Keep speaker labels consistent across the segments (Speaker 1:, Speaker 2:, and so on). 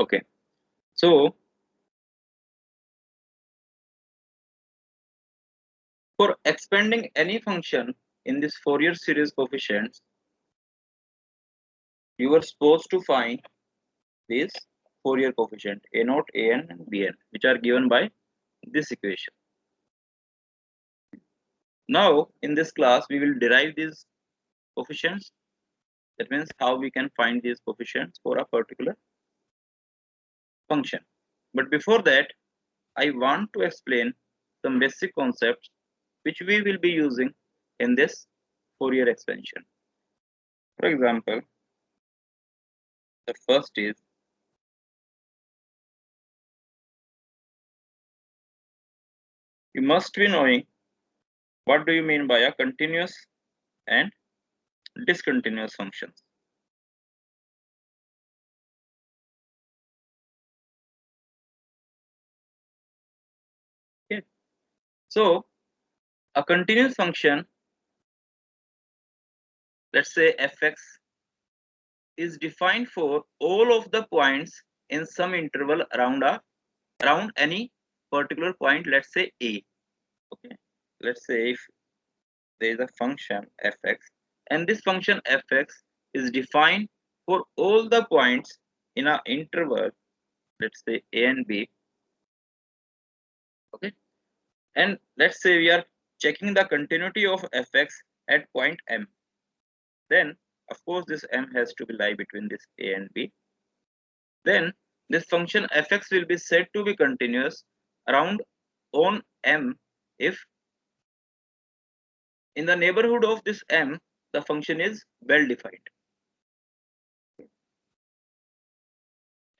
Speaker 1: Okay, so for expanding any function in this Fourier series coefficients, you are supposed to find this Fourier coefficient a naught, an, and bn, which are given by this equation. Now, in this class, we will derive these coefficients. That means how we can find these coefficients for a particular function. But before that, I want to explain some basic concepts which we will be using in this Fourier expansion. For example, the first is you must be knowing what do you mean by a continuous and discontinuous functions. Okay. So a continuous function, let's say fx, is defined for all of the points in some interval around any particular point, let's say a. Okay, let's say if there is a function fx and this function fx is defined for all the points in an interval, let's say a and b. Okay, and let's say we are checking the continuity of fx at point m, then of course this m has to be lie between this a and b. Then this function fx will be said to be continuous around on m if in the neighborhood of this m the function is well defined.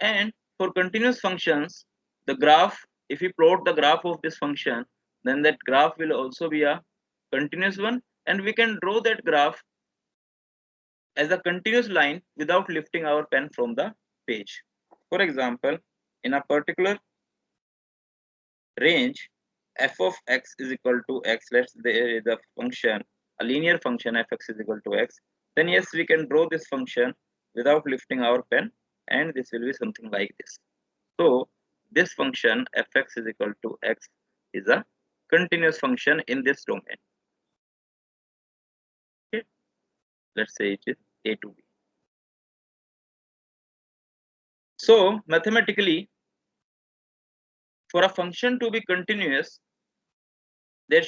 Speaker 1: And for continuous functions, the graph, if we plot the graph of this function, then that graph will also be a continuous one, and we can draw that graph as a continuous line without lifting our pen from the page. For example, in a particular range, f of x is equal to x, let's say the function, a linear function fx is equal to x, then yes, we can draw this function without lifting our pen, and this will be something like this. So this function fx is equal to x is a continuous function in this domain. Okay, let's say it is a to b. So mathematically, for a function to be continuous, there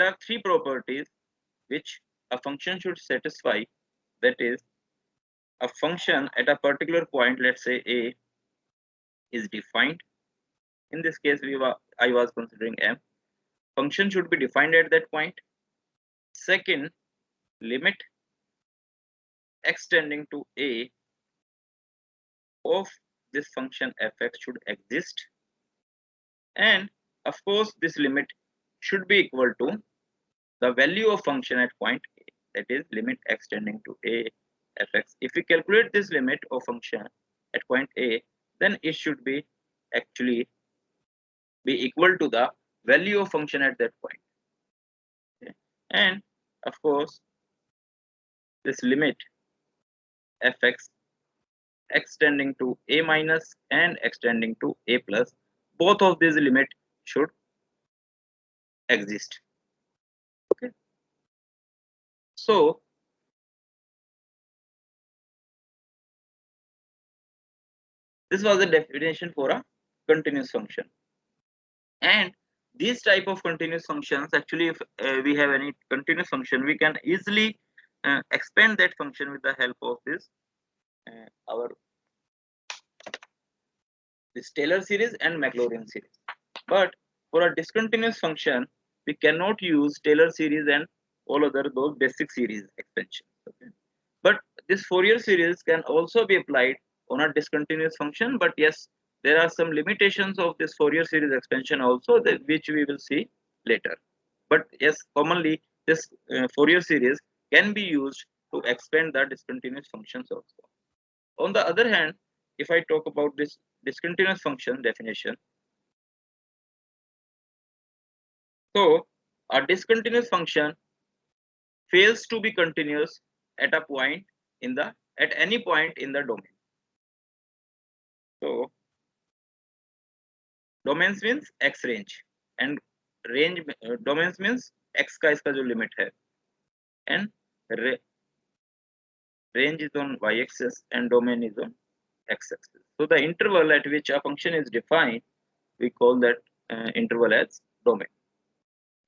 Speaker 1: are three properties which a function should satisfy. That is, a function at a particular point, let's say a, is defined. In this case, I was considering m. Function should be defined at that point. Second, limit x tending to a of this function fx should exist, and of course this limit should be equal to the value of function at point a, that is limit x tending to a fx. If we calculate this limit of function at point a, then it should be actually be equal to the value of function at that point. Okay. And of course this limit fx x tending to a minus and x tending to a plus, both of these limit should exist. Okay, so this was the definition for a continuous function. And these type of continuous functions, actually if we have any continuous function, we can easily expand that function with the help of our this Taylor series and Maclaurin series. But for a discontinuous function, we cannot use Taylor series and all other those basic series extensions. Okay. But this Fourier series can also be applied on a discontinuous function. But yes, there are some limitations of this Fourier series expansion also, which we will see later. But yes, commonly this Fourier series can be used to expand the discontinuous functions also. On the other hand, if I talk about this discontinuous function definition, so a discontinuous function fails to be continuous at a point in the at any point in the domain. So domains means x range, and range domains means x का इसका जो limit है, and range is on y-axis and domain is on x-axis. So the interval at which a function is defined, we call that interval as domain.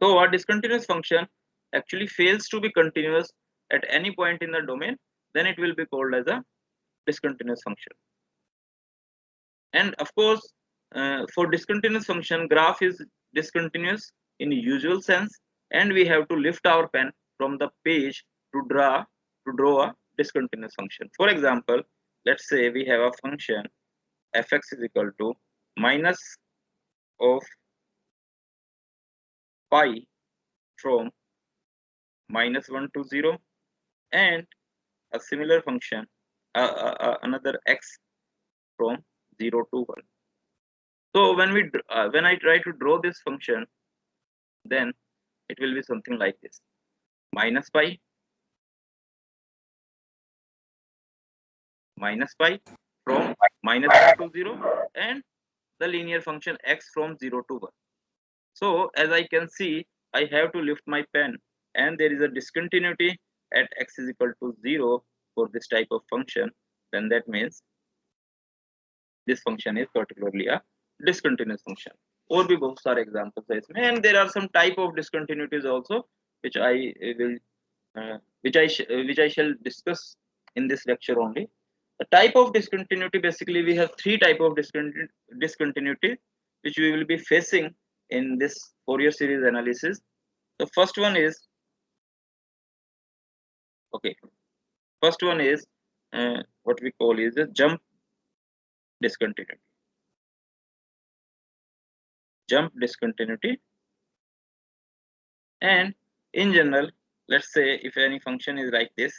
Speaker 1: So a discontinuous function actually fails to be continuous at any point in the domain, then it will be called as a discontinuous function. And of course, for discontinuous function, graph is discontinuous in usual sense, and we have to lift our pen from the page to draw a discontinuous function. For example, let's say we have a function fx is equal to minus of pi from -1 to 0, and a similar function another x from 0 to 1. So when I try to draw this function, then it will be something like this: minus pi from -1 to 0, and the linear function x from 0 to 1. So as I can see, I have to lift my pen, and there is a discontinuity at x is equal to 0 for this type of function. Then that means this function is particularly a discontinuous function. और भी बहुत सारे examples है इसमें, and there are some type of discontinuities also which I shall discuss in this lecture only. The type of discontinuity, basically we have three type of discontinuity which we will be facing in this Fourier series analysis. The first one is what we call is a jump discontinuity. And in general, let's say if any function is like this,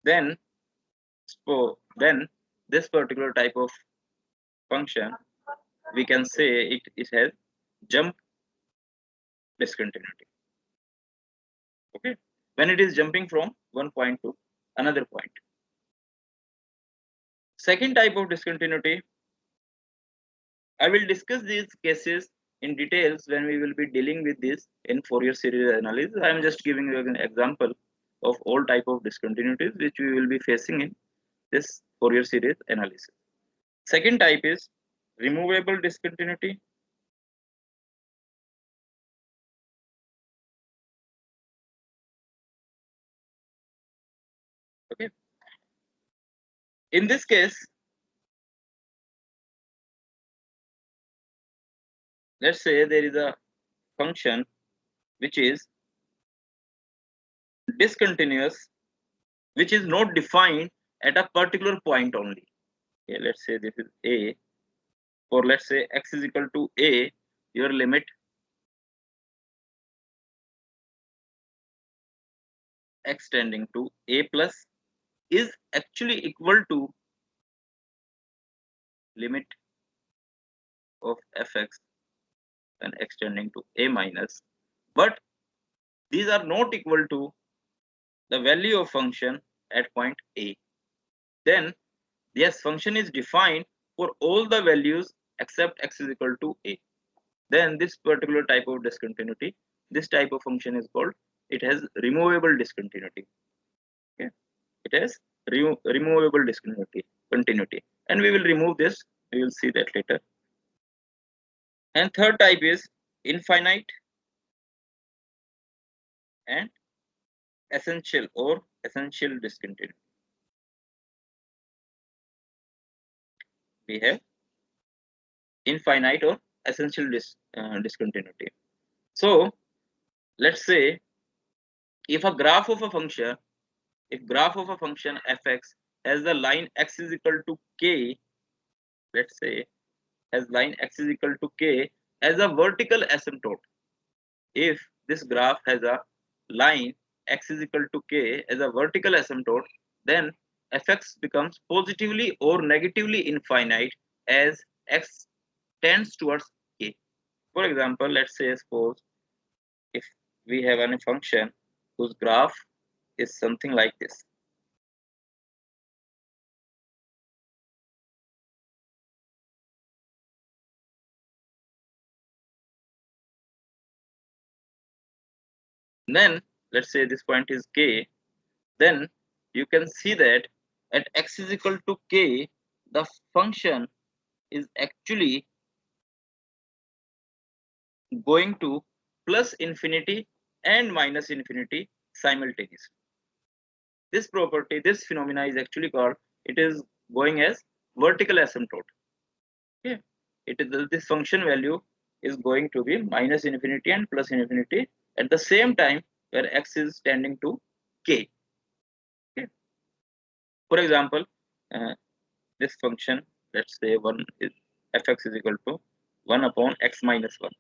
Speaker 1: then this particular type of function, we can say it has jump discontinuity. Okay, when it is jumping from one point to another point. Second type of discontinuity, I will discuss these cases in details when we will be dealing with this in Fourier series analysis. I am just giving you an example of all type of discontinuities which we will be facing in this Fourier series analysis. Second type is removable discontinuity. Okay. In this case, let's say there is a function which is discontinuous, which is not defined at a particular point only. Okay, let's say this is a. For let's say x is equal to a, your limit x tending to a plus is actually equal to limit of fx and x tending to a minus, but these are not equal to the value of function at point a. Then yes, function is defined for all the values except x is equal to a. Then this particular type of discontinuity, this type of function is called, it has removable discontinuity. Okay, it has removable discontinuity, and we will remove this. We will see that later. And third type is infinite and essential discontinuity. We have infinite or essential discontinuity. So let's say if graph of a function fx has the line x is equal to k, let's say has line x is equal to k as a vertical asymptote. If this graph has a line x is equal to k as a vertical asymptote, then fx becomes positively or negatively infinite as x tends towards k. For example, let's say suppose if we have any function whose graph is something like this. Then let's say this point is k. Then you can see that at x is equal to k, the function is actually going to plus infinity and minus infinity simultaneously. This property, this phenomena is actually called, it is going as vertical asymptote. Okay, it is this function value is going to be minus infinity and plus infinity at the same time where x is tending to k. Okay. For example, uh, this function, let's say 1 is fx is equal to 1 upon x minus 1.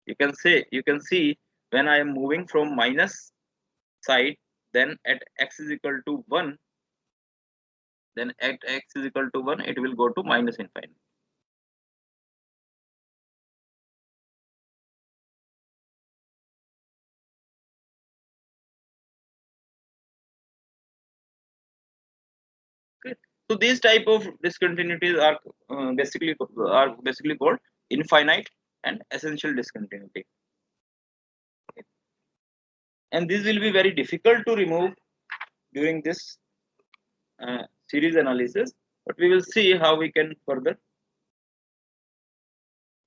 Speaker 1: You can see when I am moving from minus side, then at x is equal to 1, then at x is equal to 1, it will go to minus infinity. Okay. So these type of discontinuities are basically called infinite and essential discontinuity. Okay. And this will be very difficult to remove during this series analysis, but we will see how we can further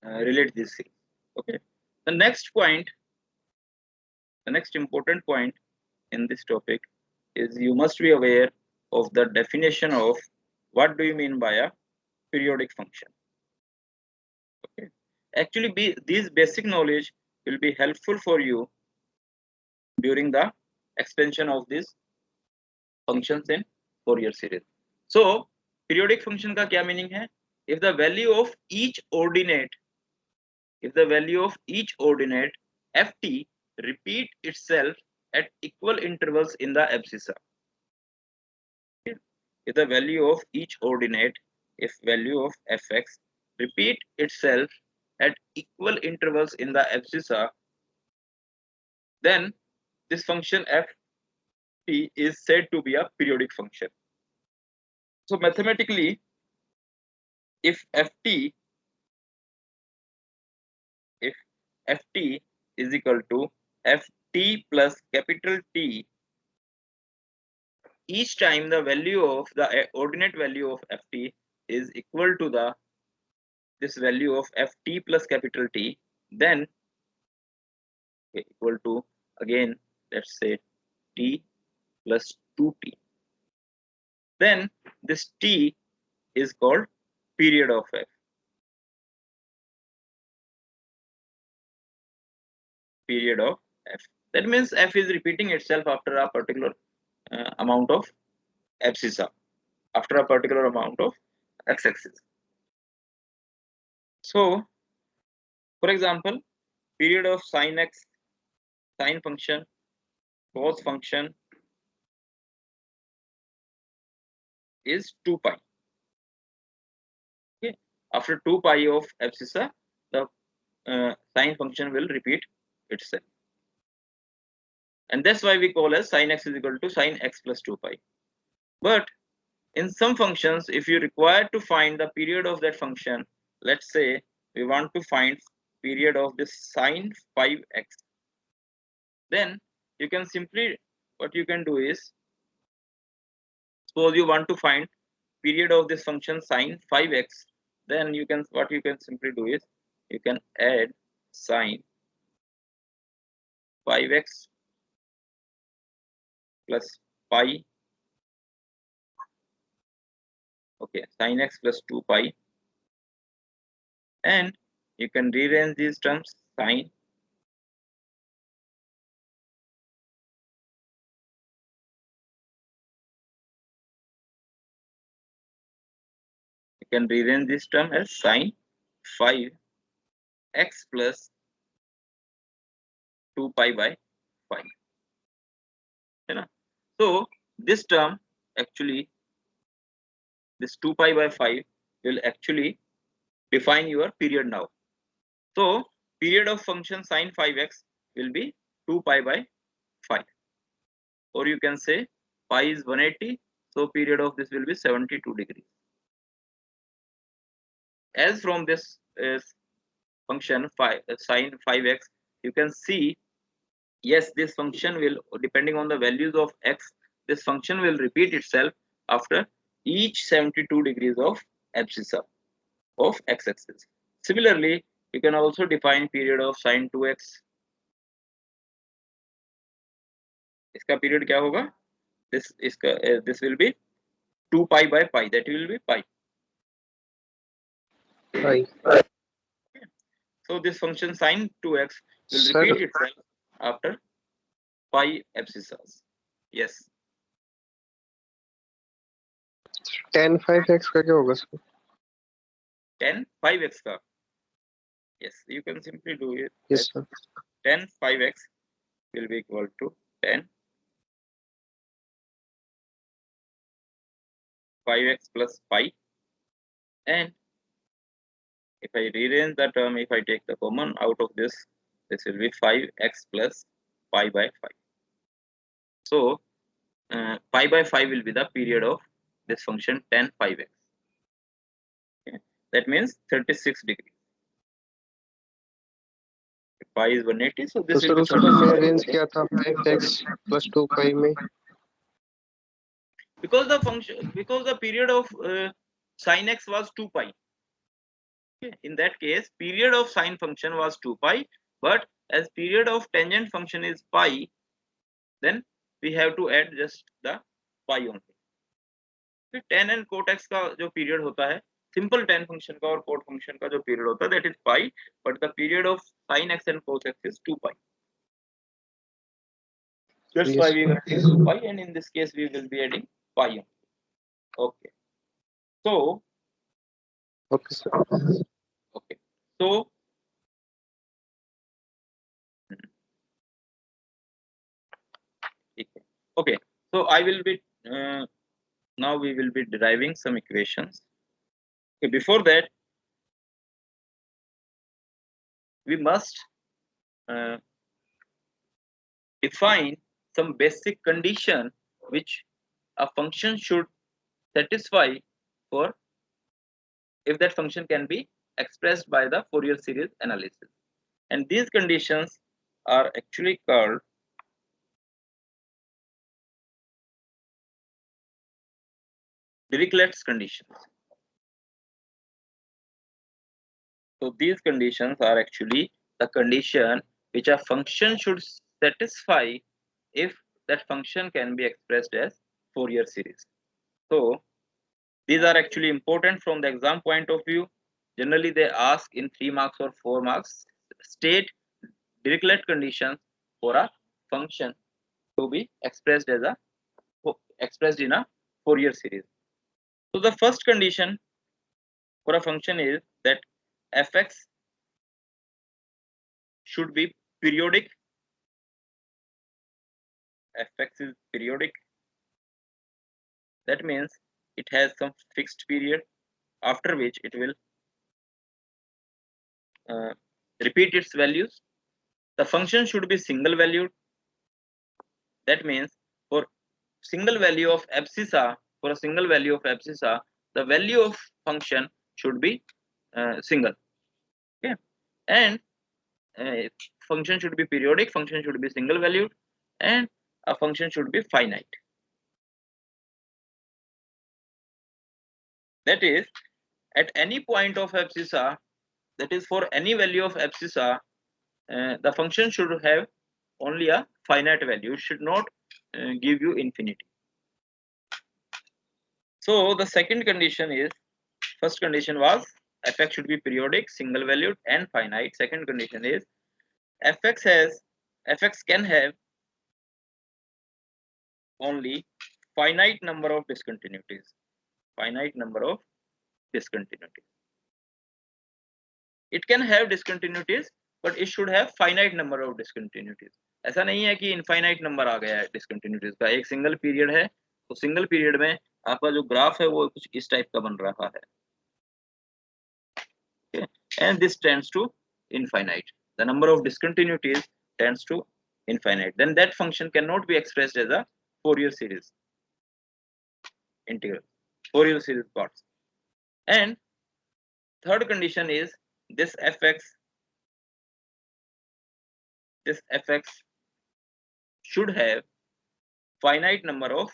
Speaker 1: relate this thing. Okay. The next point, the next important point in this topic is you must be aware of the definition of what do you mean by a periodic function. Okay. Actually, these basic knowledge will be helpful for you during the expansion of these functions in Fourier series. So, periodic function का क्या meaning है? If the value of each ordinate, ft repeat itself at equal intervals in the abscissa. Okay. If the value of each ordinate, if value of fx repeat itself at equal intervals in the abscissa, then this function ft is said to be a periodic function. So mathematically, if ft is equal to ft plus capital T, each time the value of the ordinate value of ft is equal to this value of ft plus capital T, then equal to, again let's say, t plus 2t, then this t is called period of f. Period of f. That means f is repeating itself after a particular amount of abscissa, after a particular amount of x-axis. So, for example, period of sin x, sine function, cos function is 2 pi. Okay. After 2 pi of abscissa, the sine function will repeat itself. And that's why we call as sin x is equal to sin x plus 2 pi. But in some functions, if you require to find the period of that function, let's say we want to find period of this sin 5x, then you can simply, what you can do is, suppose you want to find period of this function sin 5x, then you can, what you can simply do is, you can add sin 5x plus pi, okay, sin x plus 2 pi, and you can rearrange these terms, sin you can rearrange this term as sin 5x plus 2 pi by 5. So this term, actually this 2 pi by 5 will actually define your period now. So period of function sin 5x will be 2 pi by 5. or you can say pi is 180, so period of this will be 72 degrees. As from this function sine 5x, you can see, yes, this function will, depending on the values of x, this function will repeat itself after each 72 degrees of abscissa of x-axis. Similarly, you can also define period of sine 2x. इसका period क्या होगा? This will be 2 pi by pi, that will be pi. So this function sine 2x will repeat itself after pi abscissas. Yes.
Speaker 2: tan 5x का क्या होगा sir?
Speaker 1: Tan 5x का, yes, you can simply do it.
Speaker 2: Yes sir.
Speaker 1: Tan 5x will be equal to tan 5x plus pi, and if I rearrange the term, if I take the common out of this, this will be 5x plus pi by 5. So pi by 5 will be the period of this function tan 5x. Okay. That means 36 degrees. If pi is 180, so this
Speaker 2: तो
Speaker 1: will
Speaker 2: sir
Speaker 1: be
Speaker 2: उसको मैं arrange किया था 5x plus 2 pi में,
Speaker 1: because the period of sin x was 2 pi. Okay. In that case, period of sine function was 2 pi, but as period of tangent function is pi, then we have to add just the pi only. फिर tan and cot x का जो period होता है, simple tan function का और cot function का जो period होता है, that is pi, but the period of sin x and cos x is 2 pi. That's why we will use 2 pi, and in this case we will be adding pi only. Okay. So
Speaker 2: okay sir.
Speaker 1: okay. So okay. So I will be now we will be deriving some equations. Okay, before that, we must define some basic condition which a function should satisfy for if that function can be expressed by the Fourier series analysis. And these conditions are actually called Dirichlet's conditions. So these conditions are actually the condition which a function should satisfy if that function can be expressed as Fourier series. So these are actually important from the exam point of view. Generally, they ask in 3 marks or 4 marks, state Dirichlet conditions for a function to be expressed as expressed in a Fourier series. So the first condition for a function is that fx should be periodic. Fx is periodic. That means it has some fixed period after which it will repeat its values. The function should be single valued. That means for single value of abscissa, for a single value of abscissa, the value of function should be single. Okay, and function should be periodic, function should be single valued, and a function should be finite. That is, at any point of abscissa, that is for any value of abscissa, the function should have only a finite value. It should not give you infinity. So the second condition is, first condition was fx should be periodic, single valued, and finite. Second condition is fx can have only finite number of discontinuities. Finite number of discontinuities. It can have discontinuities, but it should have finite number of discontinuities. ऐसा नहीं है कि infinite number आ गया है discontinuities का. एक single period है, तो सिंगल पीरियड में आपका जो ग्राफ है वो कुछ इस टाइप का बन रहा है. Okay. And this tends to infinite. The number of discontinuities tends to infinite. Then that function cannot be expressed as a Fourier series integral, Fourier series parts. And third condition is this fx should have finite number of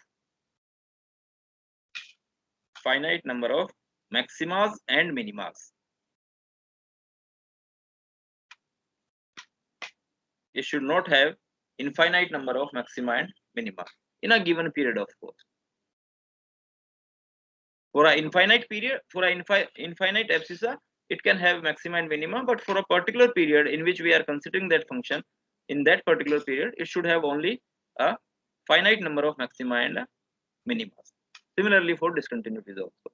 Speaker 1: maximas and minimas. It should not have infinite number of maxima and minima in a given period, of course. For an infinite period, for an infinite abscissa, it can have maxima and minima, but for a particular period in which we are considering that function, in that particular period, it should have only a finite number of maxima and minima. Similarly for discontinuities also.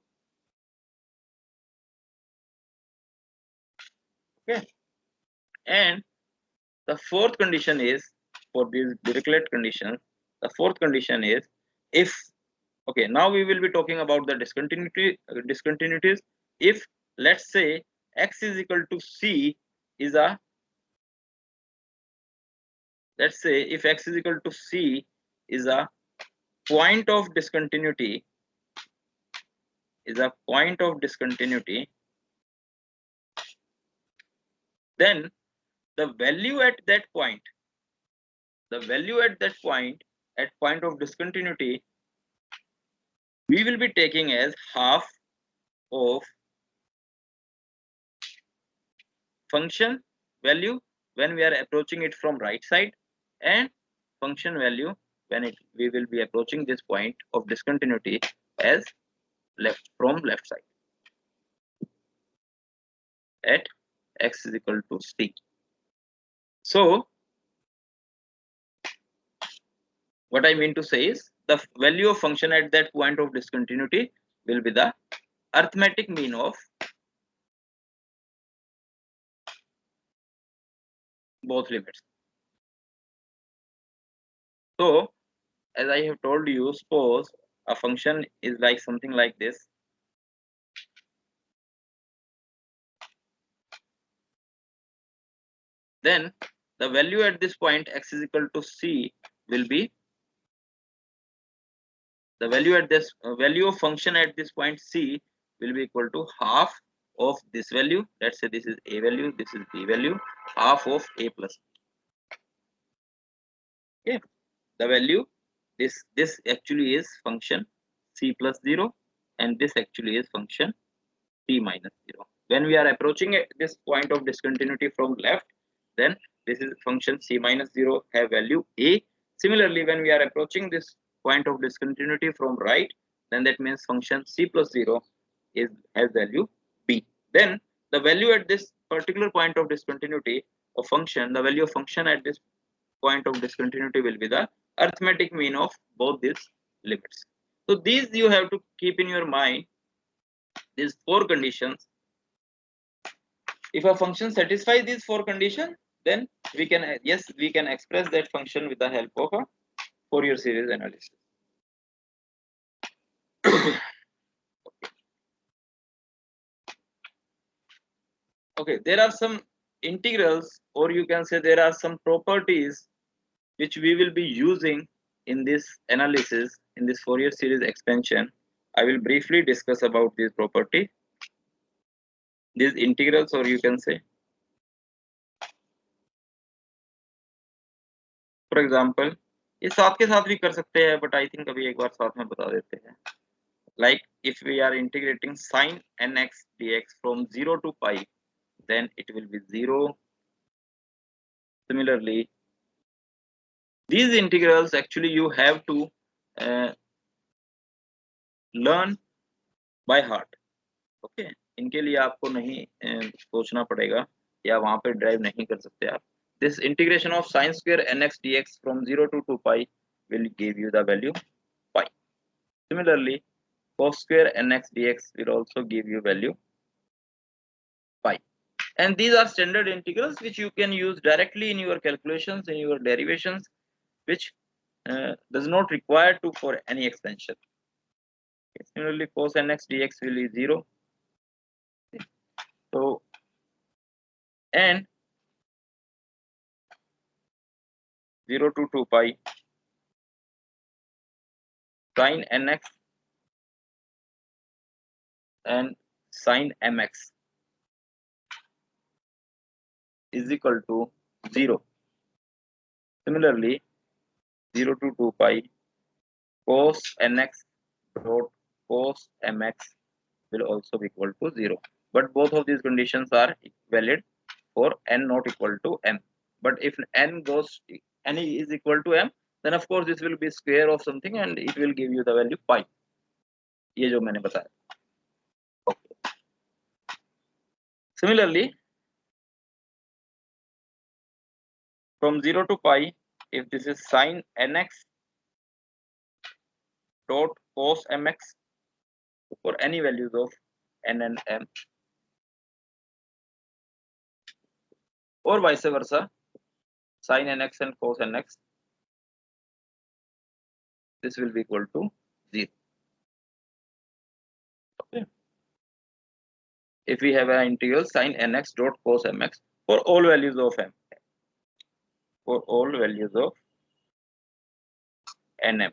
Speaker 1: Okay. And the fourth condition is, for these Dirichlet conditions, the fourth condition is if, okay, now we will be talking about the discontinuities. If, let's say, x is equal to c is a, let's say if x is equal to c is a point of discontinuity, then the value at that point, at point of discontinuity, we will be taking as half of function value when we are approaching it from right side, and function value when we will be approaching this point of discontinuity as from left side at x is equal to c. So what I mean to say is the value of function at that point of discontinuity will be the arithmetic mean of both limits. So as I have told you, suppose a function is like something like this. Then the value at this point x is equal to c will be the value at this value of function at this point c will be equal to half of this value. Let's say this is a value, this is b value, half of a plus b. Okay, the value this actually is function c plus 0, and this actually is function c minus 0. When we are approaching this point of discontinuity from left, then this is function c minus 0 have value a. Similarly, when we are approaching this point of discontinuity from right, then that means function c plus 0 has value b. Then the value at this particular point of discontinuity of function, the value of function at this point of discontinuity will be the arithmetic mean of both these limits. So these you have to keep in your mind, these four conditions. If a function satisfies these four conditions, then we can, yes, we can express that function with the help of a Fourier series analysis. Okay, there are some integrals, or you can say there are some properties which we will be using in this analysis, in this Fourier series expansion. I will briefly discuss about this property, these integrals, or you can say, for example, ये साथ के साथ भी कर सकते हैं, but I think अभी एक बार साथ में बता देते हैं. Like if we are integrating sine nx dx from 0 to pi, then it will be 0. Similarly, these integrals actually you have to learn by heart. Okay, इनके लिए आपको नहीं सोचना पड़ेगा या वहां पे ड्राइव नहीं कर सकते आप. This integration of sine square nx dx from 0 to 2 pi will give you the value pi. Similarly, cos square nx dx will also give you value pi. And these are standard integrals which you can use directly in your calculations, in your derivations, which does not require to for any expansion. Okay. Similarly, cos nx dx will be 0. So, and 0 to 2 pi sin nx and sin mx is equal to 0. Similarly, 0 to 2 pi cos nx dot cos mx will also be equal to 0. But both of these conditions are valid for n not equal to m. But if n is equal to m, then of course this will be square of something and it will give you the value pi. ये जो मैंने बताया. Okay. Similarly, from 0 to pi, if this is sin nx dot cos mx for any values of n and m, or vice versa, sin nx and cos nx, this will be equal to 0. Okay. If we have an integral sin nx dot cos mx for all values of m, for all values of nm,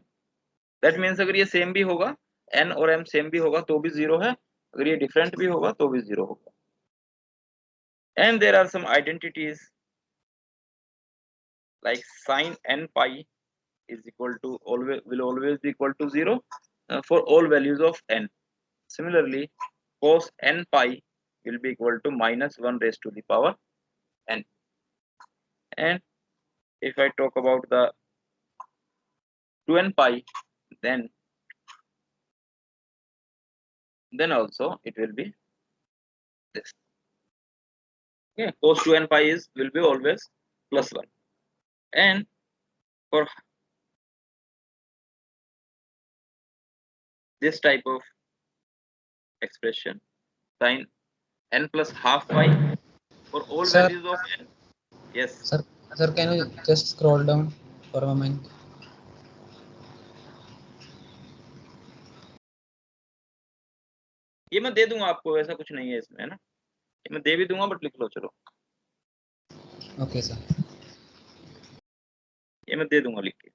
Speaker 1: that means अगर ये same भी होगा, n और m same भी होगा तो भी 0 है, अगर ये डिफरेंट भी होगा तो भी 0 होगा. And there are some identities like sin n pi is equal to will always be equal to 0 for all values of n. Similarly, cos n pi will be equal to minus 1 raised to the power n. And if I talk about the 2n pi, then also it will be this. Okay, cos 2n pi will be always plus 1. And for this type of expression, sin n plus half pi for all
Speaker 3: Sir.
Speaker 1: values of n. Yes.
Speaker 3: Sir, can you just scroll down for a moment?
Speaker 1: ये मैं दे दूंगा आपको, ऐसा कुछ नहीं है इसमें, है ना. ये मैं दे भी दूंगा, बट लिख लो चलो.
Speaker 3: Okay, sir.
Speaker 1: ये मैं दे दूंगा लिख के.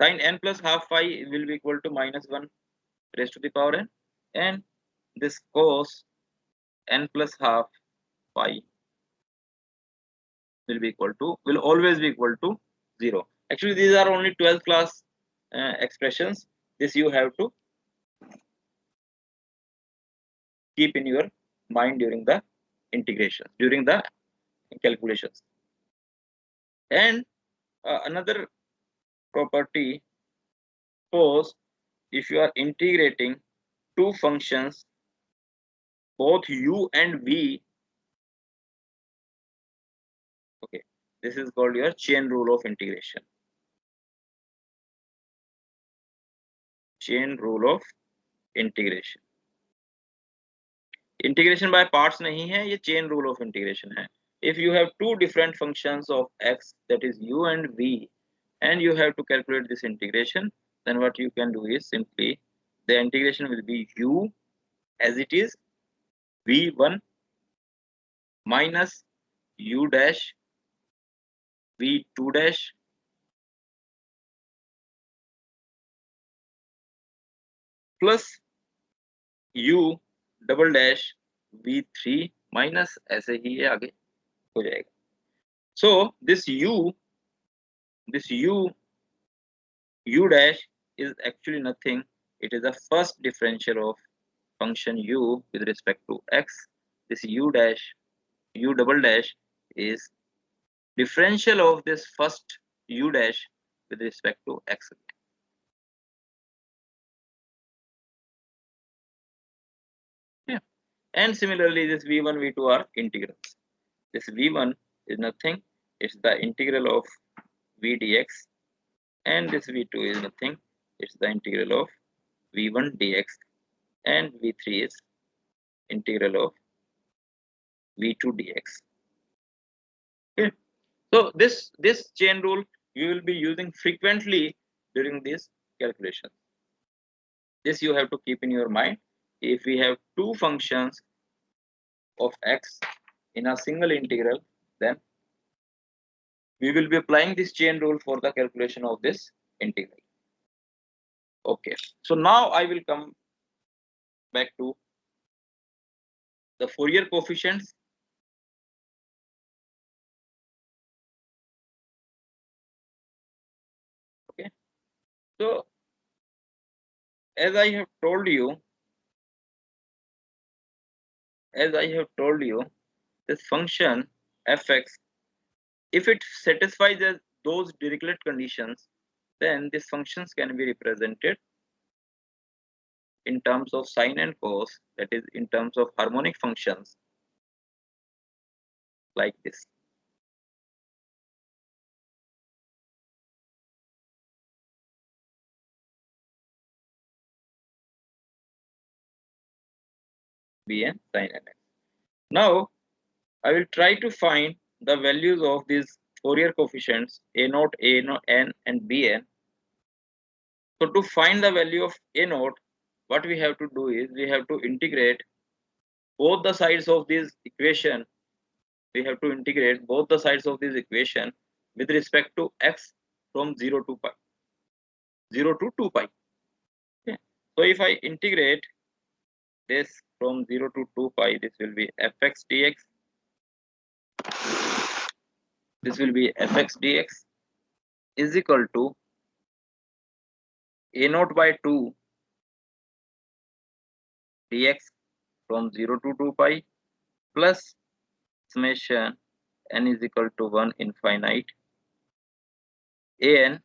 Speaker 1: sin n plus half pi will be equal to minus 1 raised to the power n, and this cos n plus half pi will always be equal to 0. Actually, these are only 12th class expressions. This you have to keep in your mind during the integration, during the calculations. And another property, suppose if you are integrating two functions, both u and v, okay, this is called your chain rule of integration. Chain rule of integration. Integration by parts नहीं है, ये chain rule of integration है. If you have two different functions of x, that is u and v, and you have to calculate this integration, then what you can do is simply the integration will be u as it is v1 minus u dash v2 dash plus u double dash v3 minus ऐसे ही ये आगे हो जाएगा. So this u dash is actually nothing. It is the first differential of function u with respect to x. This u double dash is differential of this first u dash with respect to x. Yeah. And similarly, this v1, v2 are integrals. This v1 is nothing. It's the integral of v dx, and this v2 is nothing. It's the integral of v1 dx, and v3 is integral of v2 dx. Okay. So this chain rule you will be using frequently during this calculation. This you have to keep in your mind. If we have two functions of x in a single integral, then we will be applying this chain rule for the calculation of this integral. Okay, so now I will come back to the Fourier coefficients. Okay, so as I have told you, this function fx, if it satisfies those Dirichlet conditions, then these functions can be represented in terms of sine and cos, that is in terms of harmonic functions like this. Bn sin nx. Now I will try to find the values of these Fourier coefficients a0, a0, n and bn. So to find the value of a0, what we have to do is we have to integrate both the sides of this equation. We have to integrate both the sides of this equation with respect to x from 0 to pi, 0 to 2 pi. Okay. So if I integrate this from 0 to 2 pi, this will be fx dx. This will be fx dx is equal to a0 by 2 dx from 0 to 2 pi plus summation n is equal to 1 infinite an.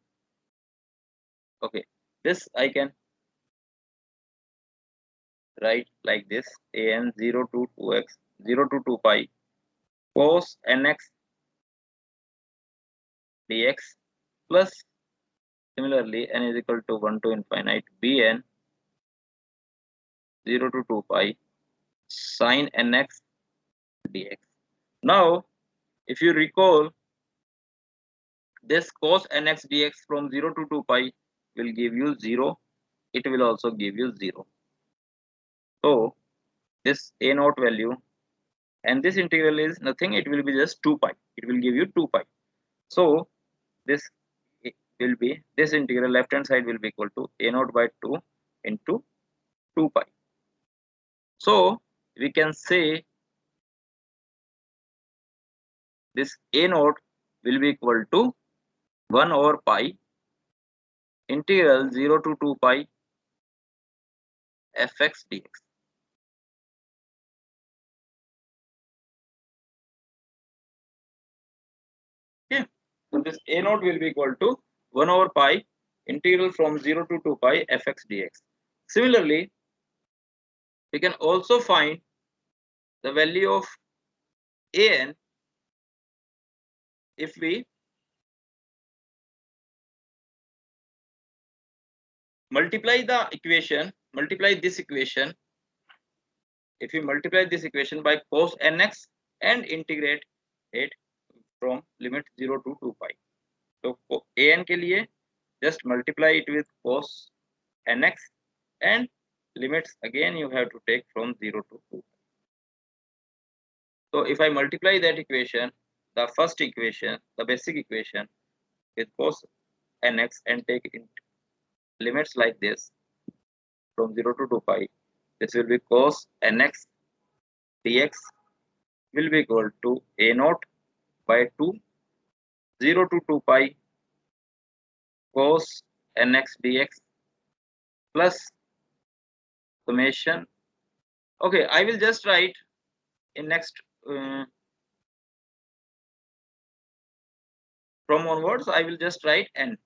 Speaker 1: Okay, this I can write like this: an 0 to 2x, 0 to 2 pi cos nx dx plus similarly n is equal to 1 to infinite bn 0 to 2 pi sin nx dx. Now if you recall, this cos nx dx from 0 to 2 pi will give you 0. It will also give you 0. So this a0 value, and this integral is nothing, it will be just 2 pi. It will give you 2 pi. So this will be, this integral left hand side will be equal to a0 by 2 into 2 pi. So we can say this a0 will be equal to 1 over pi integral 0 to 2 pi fx dx. Okay. So this a0 will be equal to 1 over pi integral from 0 to 2 pi fx dx. Similarly, we can also find the value of an if we multiply the equation, multiply this equation, if we multiply this equation by cos nx and integrate it from limit 0 to 2 pi. So an के लिए just multiply it with cos nx and limits again you have to take from 0 to 2. So if I multiply that equation, the first equation, the basic equation with cos nx and take in limits like this from 0 to 2 pi, this will be cos nx dx will be equal to a0 by 2 0 to 2 pi cos nx dx plus summation. Okay, I will just write in next from onwards I will just write n.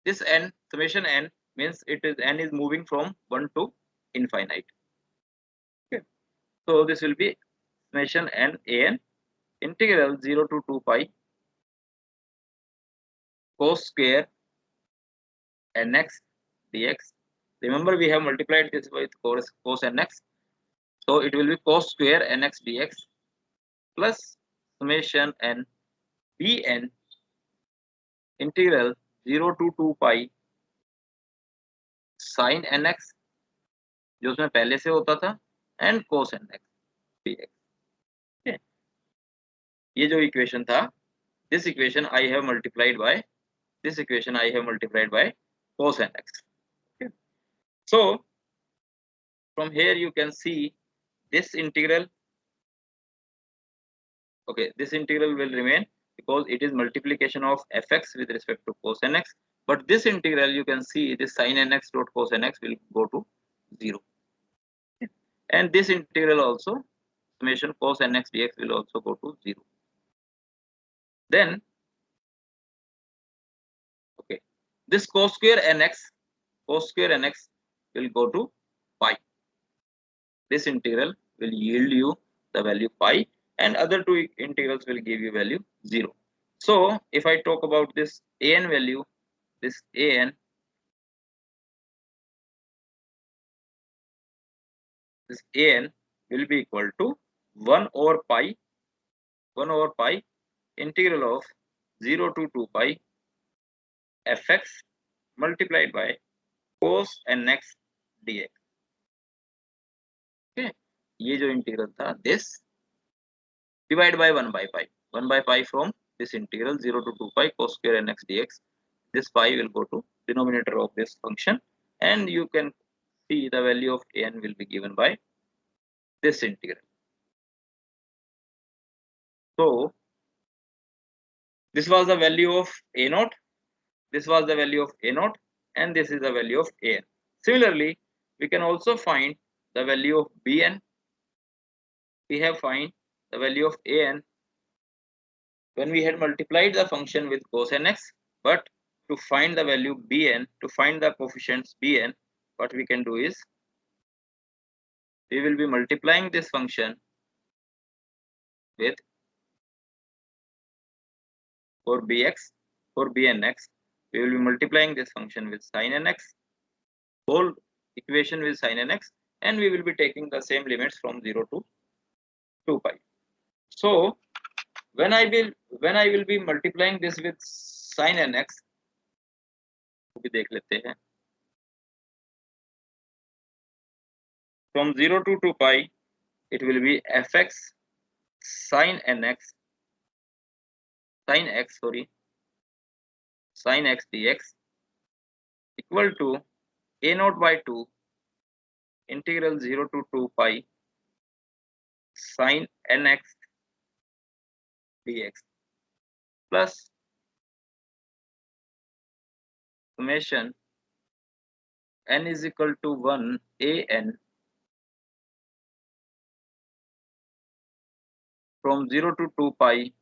Speaker 1: This n, summation n, means it is n is moving from 1 to infinite. Okay, so this will be summation n an integral 0 to 2 pi cos square nx dx. Remember we have multiplied this with cos nx, so it will be cos square nx dx plus summation n bn integral 0 to 2 pi sin nx जो उसमें पहले से होता था and cos nx dx. Okay. ये जो equation था, this equation I have multiplied by cos nx. Okay. So from here you can see this integral. Okay, this integral will remain because it is multiplication of fx with respect to cos nx. But this integral you can see this sin nx dot cos nx will go to 0. And this integral also summation cos nx dx will also go to 0. Then okay, this cos square nx will go to pi. This integral will yield you the value pi, and other two integrals will give you value 0. So if I talk about this an value, this an will be equal to 1 over pi integral of 0 to 2 pi fx multiplied by cos nx dx. Okay, ये जो integral था this divide by 1 by pi from this integral 0 to 2 pi cos square nx dx. This pi will go to denominator of this function, and you can see the value of an will be given by this integral. So this was the value of a naught, this was the value of a naught, and this is the value of an. Similarly, we can also find the value of bn. We have find the value of an when we had multiplied the function with cos nx, but to find the value bn, to find the coefficients bn, what we can do is we will be multiplying this function with for bnx, we will be multiplying this function with sin nx, whole equation with sin nx, and we will be taking the same limits from 0 to 2 pi. So when I will be multiplying this with sin nx, भी देख लेते हैं. From 0 to 2 pi, it will be fx sin nx sin x dx equal to a naught by 2 integral 0 to 2 pi sin nx dx plus summation n is equal to 1 an from 0 to 2 pi,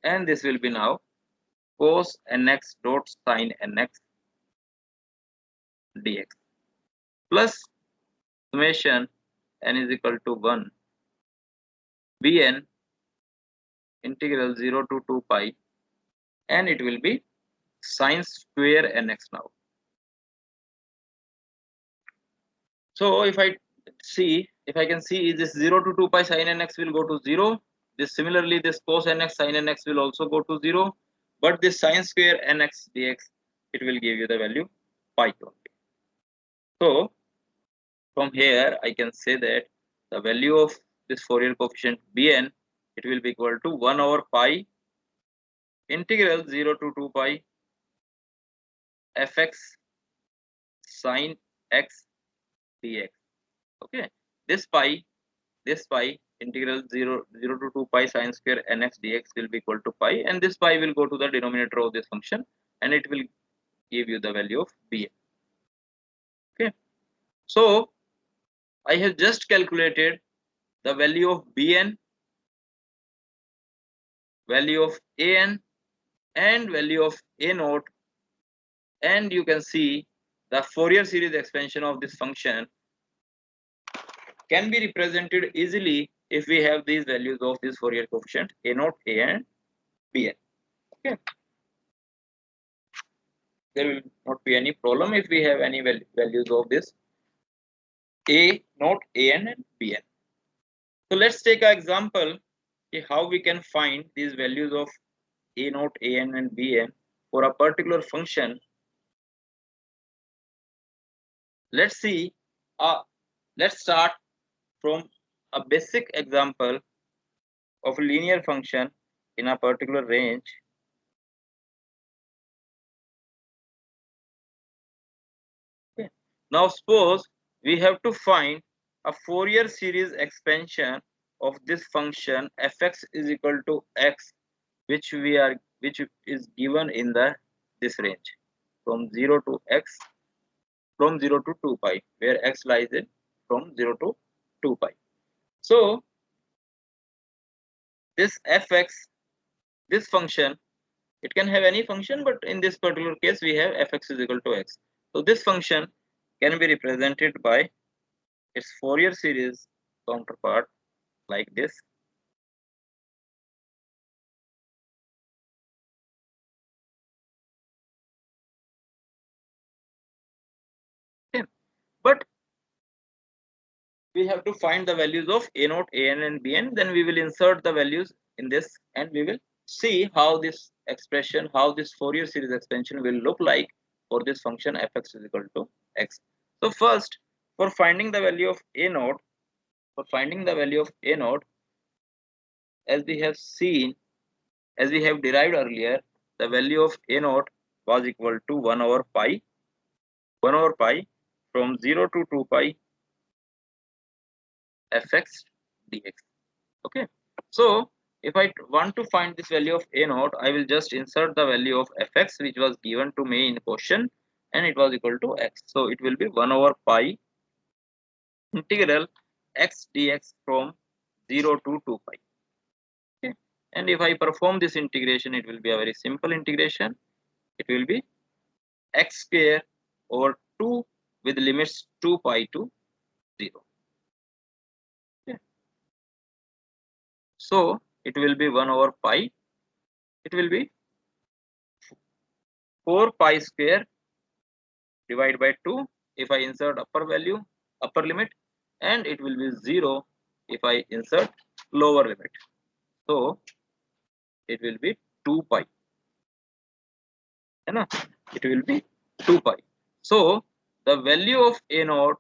Speaker 1: and this will be now cos nx dot sin nx dx plus summation n is equal to 1 bn integral 0 to 2 pi, and it will be sin square nx now. So if I can see this 0 to 2 pi sin nx will go to 0. This similarly this cos nx sin nx will also go to 0, but this sin square nx dx, it will give you the value pi only. So from here I can say that the value of this Fourier coefficient bn, it will be equal to 1 over pi integral 0 to 2 pi fx sin x dx. Okay, this pi integral 0 to 2 pi sin square nx dx will be equal to pi, and this pi will go to the denominator of this function, and it will give you the value of bn. Okay, so I have just calculated the value of bn, value of an, and value of a naught, and you can see the Fourier series expansion of this function can be represented easily if we have these values of this Fourier coefficient a naught, a, and bn. Okay, there will not be any problem if we have any values of this a naught, an, and bn. So let's take an example how we can find these values of a naught, an, and bn for a particular function. Let's see. Let's start from a basic example of a linear function in a particular range. Okay. Now suppose we have to find a Fourier series expansion of this function fx is equal to x, which is given in this range from 0 to x, from 0 to 2 pi, where x lies in from 0 to 2 pi. So this fx, this function, it can have any function, but in this particular case we have fx is equal to x. So this function can be represented by its Fourier series counterpart like this. Okay. But we have to find the values of a naught, an, and bn. Then we will insert the values in this, and we will see how this expression, how this Fourier series expansion will look like for this function fx is equal to x. So first, for finding the value of a naught, as we have seen, as we have derived earlier, the value of a naught was equal to 1 over pi from 0 to 2 pi fx dx. Okay, so if I want to find this value of a naught, I will just insert the value of fx which was given to me in question, and it was equal to x. So it will be 1 over pi integral x dx from 0 to 2 pi. Okay, and if I perform this integration, it will be a very simple integration. It will be x square over 2 with limits 2 pi to 0. Okay. So it will be 1 over pi. It will be 4 pi square divided by 2 if I insert upper limit, and it will be 0 if I insert lower limit. So it will be 2 pi. It will be 2 pi. So the value of a naught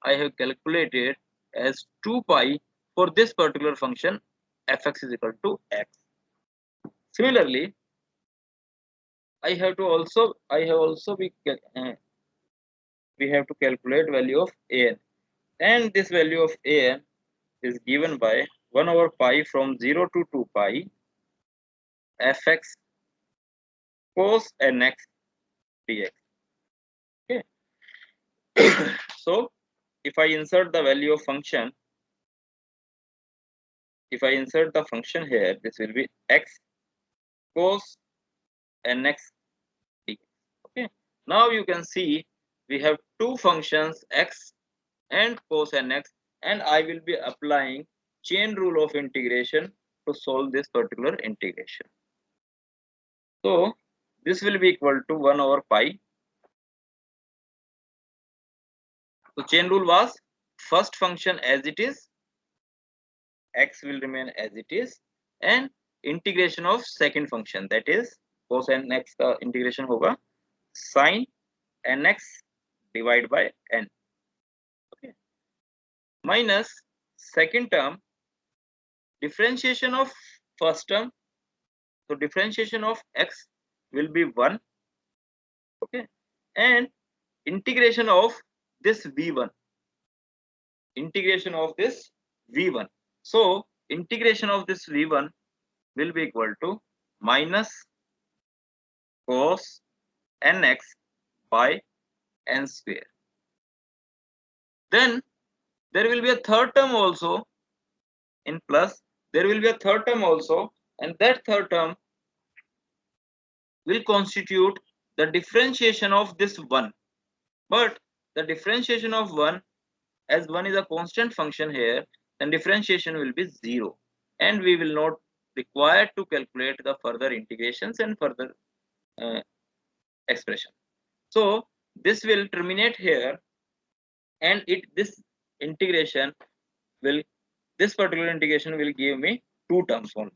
Speaker 1: I have calculated as 2 pi for this particular function fx is equal to x. Similarly, we have to calculate value of an, and this value of an is given by 1 over pi from 0 to 2 pi fx cos nx dx. Okay. So if I insert the value of function, here, this will be x cos nx dx. Okay, now you can see we have two functions x and cos nx, and I will be applying chain rule of integration to solve this particular integration. So this will be equal to 1 over pi. So chain rule was first function as it is, x will remain as it is, and integration of second function, that is cos nx का integration होगा sin nx divided by n. Okay, minus second term differentiation of first term. So differentiation of x will be 1. Okay, and integration of this v1. So integration of this v1 will be equal to minus cos nx by n square. Then there will be a third term also in plus. There will be a third term also, and that third term will constitute the differentiation of this 1. But the differentiation of 1, as 1 is a constant function here, then differentiation will be 0, and we will not require to calculate the further integrations and further expression. So this will terminate here, and this particular integration will give me 2 terms only.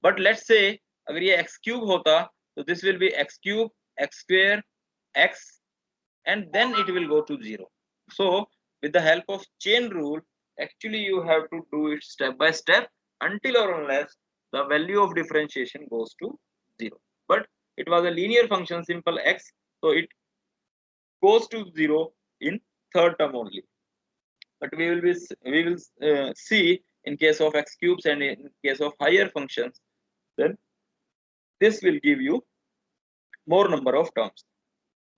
Speaker 1: But let's say अगर ये x cube होता, so this will be x cube, x square, x, and then it will go to 0. So with the help of chain rule, actually you have to do it step by step until or unless the value of differentiation goes to 0. But it was a linear function, simple x, so it goes to 0 in third term only. but we will see in case of x cubes and in case of higher functions, then this will give you more number of terms.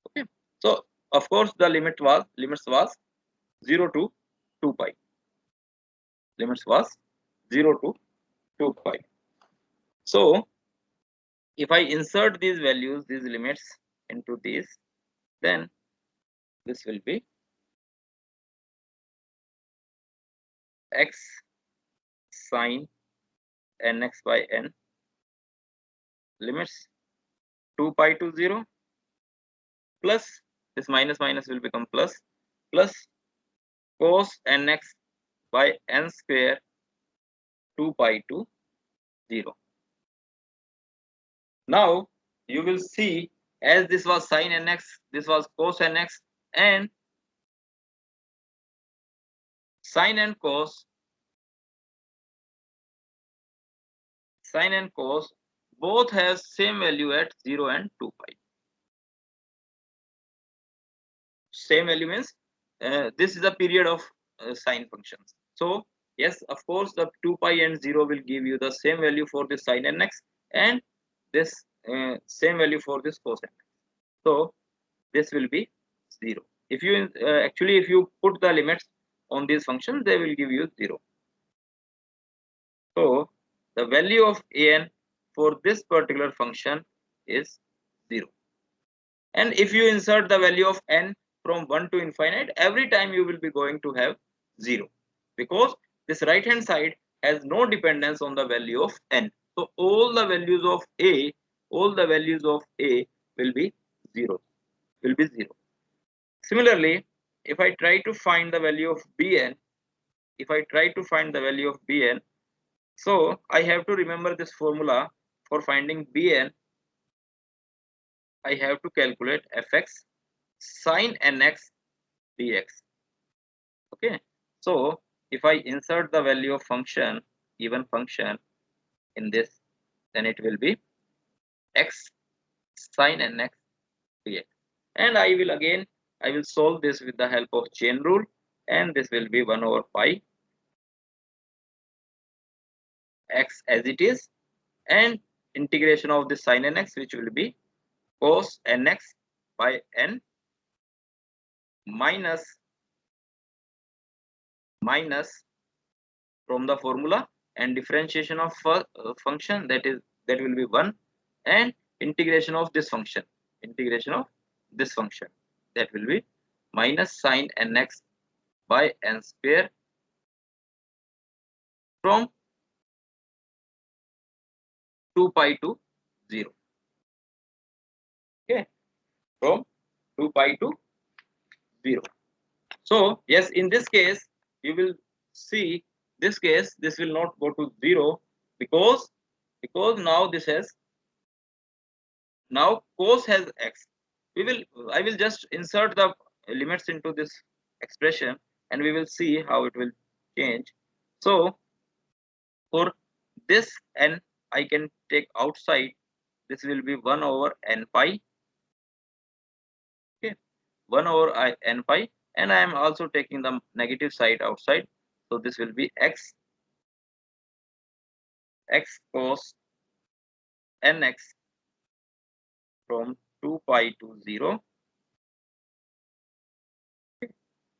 Speaker 1: Okay, so of course the limits was 0 to 2 pi. Limits was 0 to 2 pi. So if I insert these values, these limits into these, then this will be x sine nx by n, limits 2 pi to 0, plus this minus minus will become plus cos nx by n square 2 pi to 0. Now you will see, as this was sin nx, this was cos nx, and sin and cos both have same value at 0 and 2 pi. Same value means this is the period of sine functions. So yes, of course the 2 pi and 0 will give you the same value for this sin nx, and this same value for this cos nx. So this will be 0. If you actually if you put the limits on these functions, they will give you 0. So the value of an for this particular function is 0. And if you insert the value of n from 1 to infinite, every time you will be going to have 0, because this right hand side has no dependence on the value of n. So all the values of a will be 0. Similarly, if I try to find the value of bn, so I have to remember this formula for finding bn. I have to calculate fx sin nx dx. Okay, so if I insert the value of function, given function, in this, then it will be x sin nx dx, and I will solve this with the help of chain rule, and this will be 1 over pi x as it is, and integration of the sin nx, which will be cos nx by n minus from the formula, and differentiation of function, that will be 1, and integration of this function, that will be minus sin nx by n square from 2 pi to 0. Okay, from 2 pi to 0. So yes, in this case you will see, this case this will not go to 0, because now this has, now cos has x. I will just insert the limits into this expression, and we will see how it will change. So for this n, I can take outside, this will be 1 over n pi. Okay, 1 over n pi, and I am also taking the negative side outside, so this will be x cos nx from 2 pi to 0,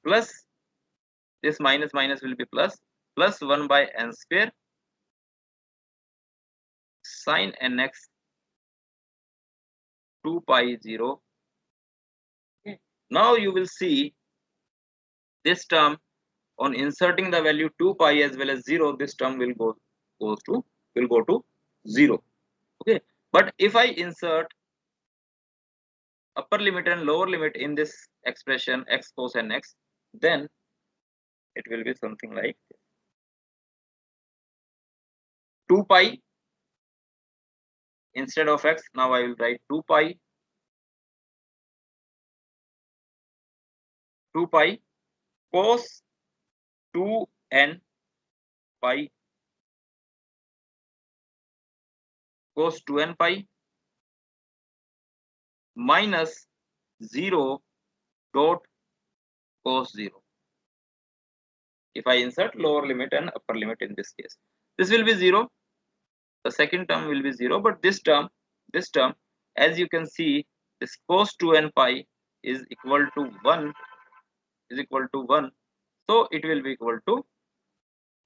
Speaker 1: plus this minus minus will be plus 1 by n square sin nx 2 pi 0. Okay. Now you will see this term, on inserting the value 2 pi as well as 0, this term will go to 0. Okay, but if I insert upper limit and lower limit in this expression x cos nx, then it will be something like 2 pi instead of x. Now I will write 2 pi cos 2n pi minus 0 dot cos 0. If I insert lower limit and upper limit in this case, this will be 0. The second term will be 0, but this term, as you can see, this cos 2n pi is equal to 1, so it will be equal to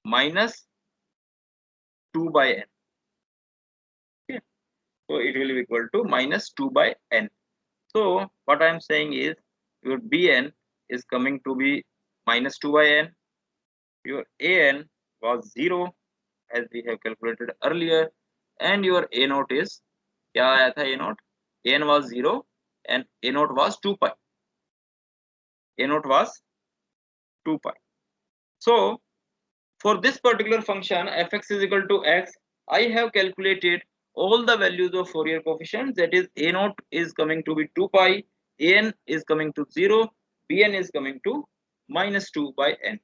Speaker 1: minus 2 by n. Okay, so it will be equal to minus 2 by n. So what I am saying is your bn is coming to be minus 2 by n. Your an was 0 as we have calculated earlier, and your a naught is क्या आया था a naught? an was 0 and a naught was 2 pi. A naught was 2 pi. So for this particular function fx is equal to x, I have calculated all the values of Fourier coefficients. That is, a naught is coming to be 2 pi, an is coming to 0, bn is coming to minus 2 by n,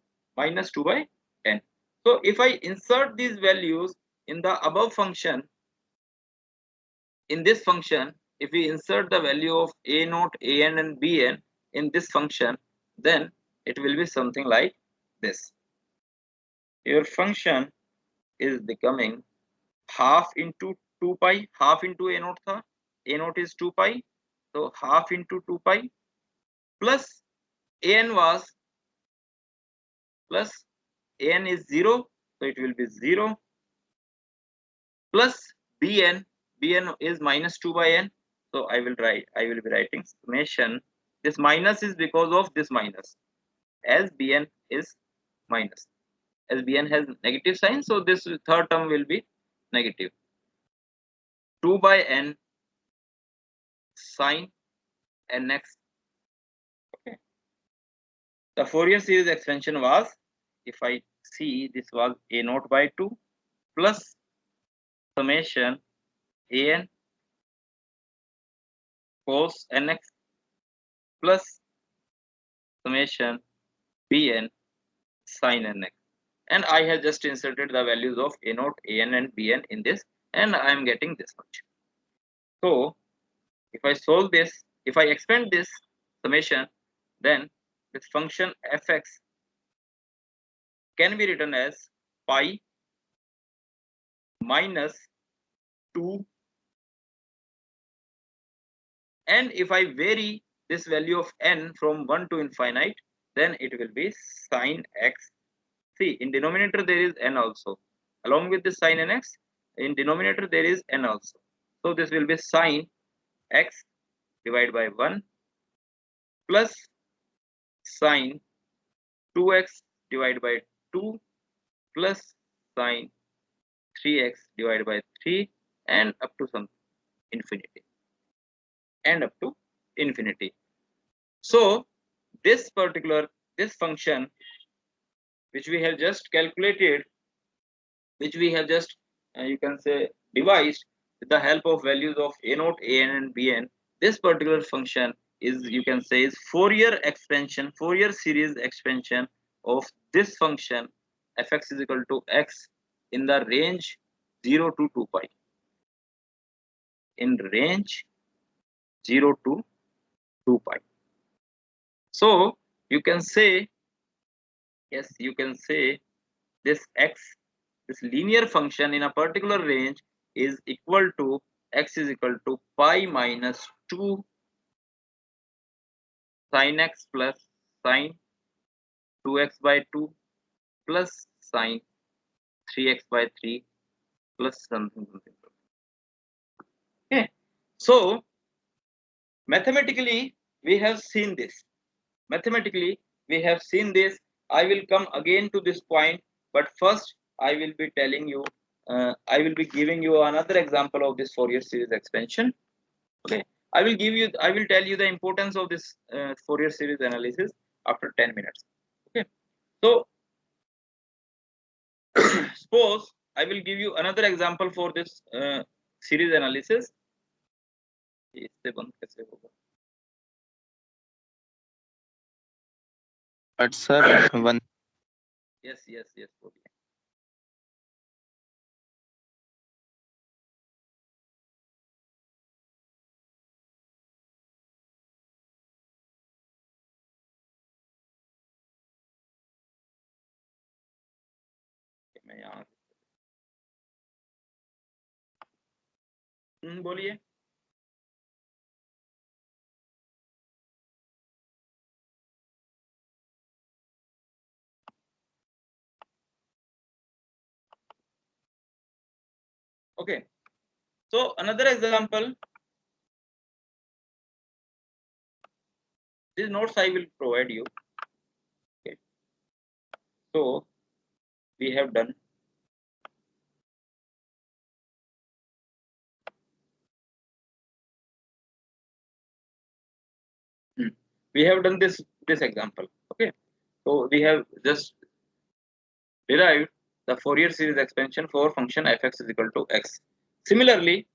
Speaker 1: So if I insert these values in the above function, in this function, if we insert the value of a naught, an and bn in this function, then it will be something like this. Your function is becoming half into 2 pi, half into a naught tha, a naught is 2 pi, so half into 2 pi plus an was plus an is 0, so it will be 0 plus bn is minus 2 by n, so I will be writing summation. This minus is because of this minus, as bn is minus, as bn has negative sign, so this third term will be negative. 2 by n sine nx. Okay. The Fourier series expansion was, if I see, this was a naught by 2 plus summation an cos nx plus summation bn sin nx. And I have just inserted the values of a naught, an and bn in this, and I am getting this much. So if I solve this, if I expand this summation, then this function fx can be written as pi minus 2, and if I vary this value of n from 1 to infinite, then it will be sine x. See, in denominator there is n also, along with the sine nx, in denominator there is n also, so this will be sine x divided by 1 plus sine 2x divided by 2 plus sine 3x divided by 3 and up to some infinity, So this function which we have just calculated, which we have just you can say devised with the help of values of a naught, an and bn, this particular function is, you can say, is Fourier series expansion of this function fx is equal to x in the range 0 to 2 pi, in range 0 to 2 pi. So you can say, yes, you can say this x, this linear function in a particular range is equal to, x is equal to pi minus 2 sin x plus sin 2x by 2 plus sin 3x by 3 plus something. Okay, so mathematically we have seen this. I will come again to this point, but first I will be telling you, I will be giving you another example of this Fourier series expansion. Okay, I will tell you the importance of this Fourier series analysis after 10 minutes. Okay, so suppose I will give you another example for this series analysis.
Speaker 4: But sir, one
Speaker 1: yes. मैं यहाँ बोलिए। Okay, so another example, these notes I will provide you. Okay, so we have done this example. Okay, so we have just derived the Fourier series expansion for function f(x) is equal to x. Similarly,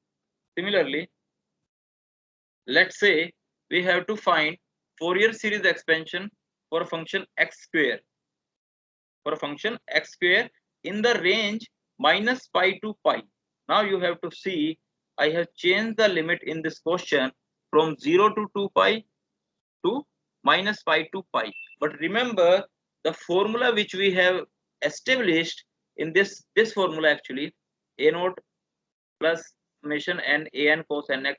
Speaker 1: let's say we have to find Fourier series expansion for a function x square, in the range minus pi to pi. Now you have to see, I have changed the limit in this question from 0 to 2 pi to minus pi to pi. But remember the formula which we have established in this formula, actually a naught plus summation n an cos nx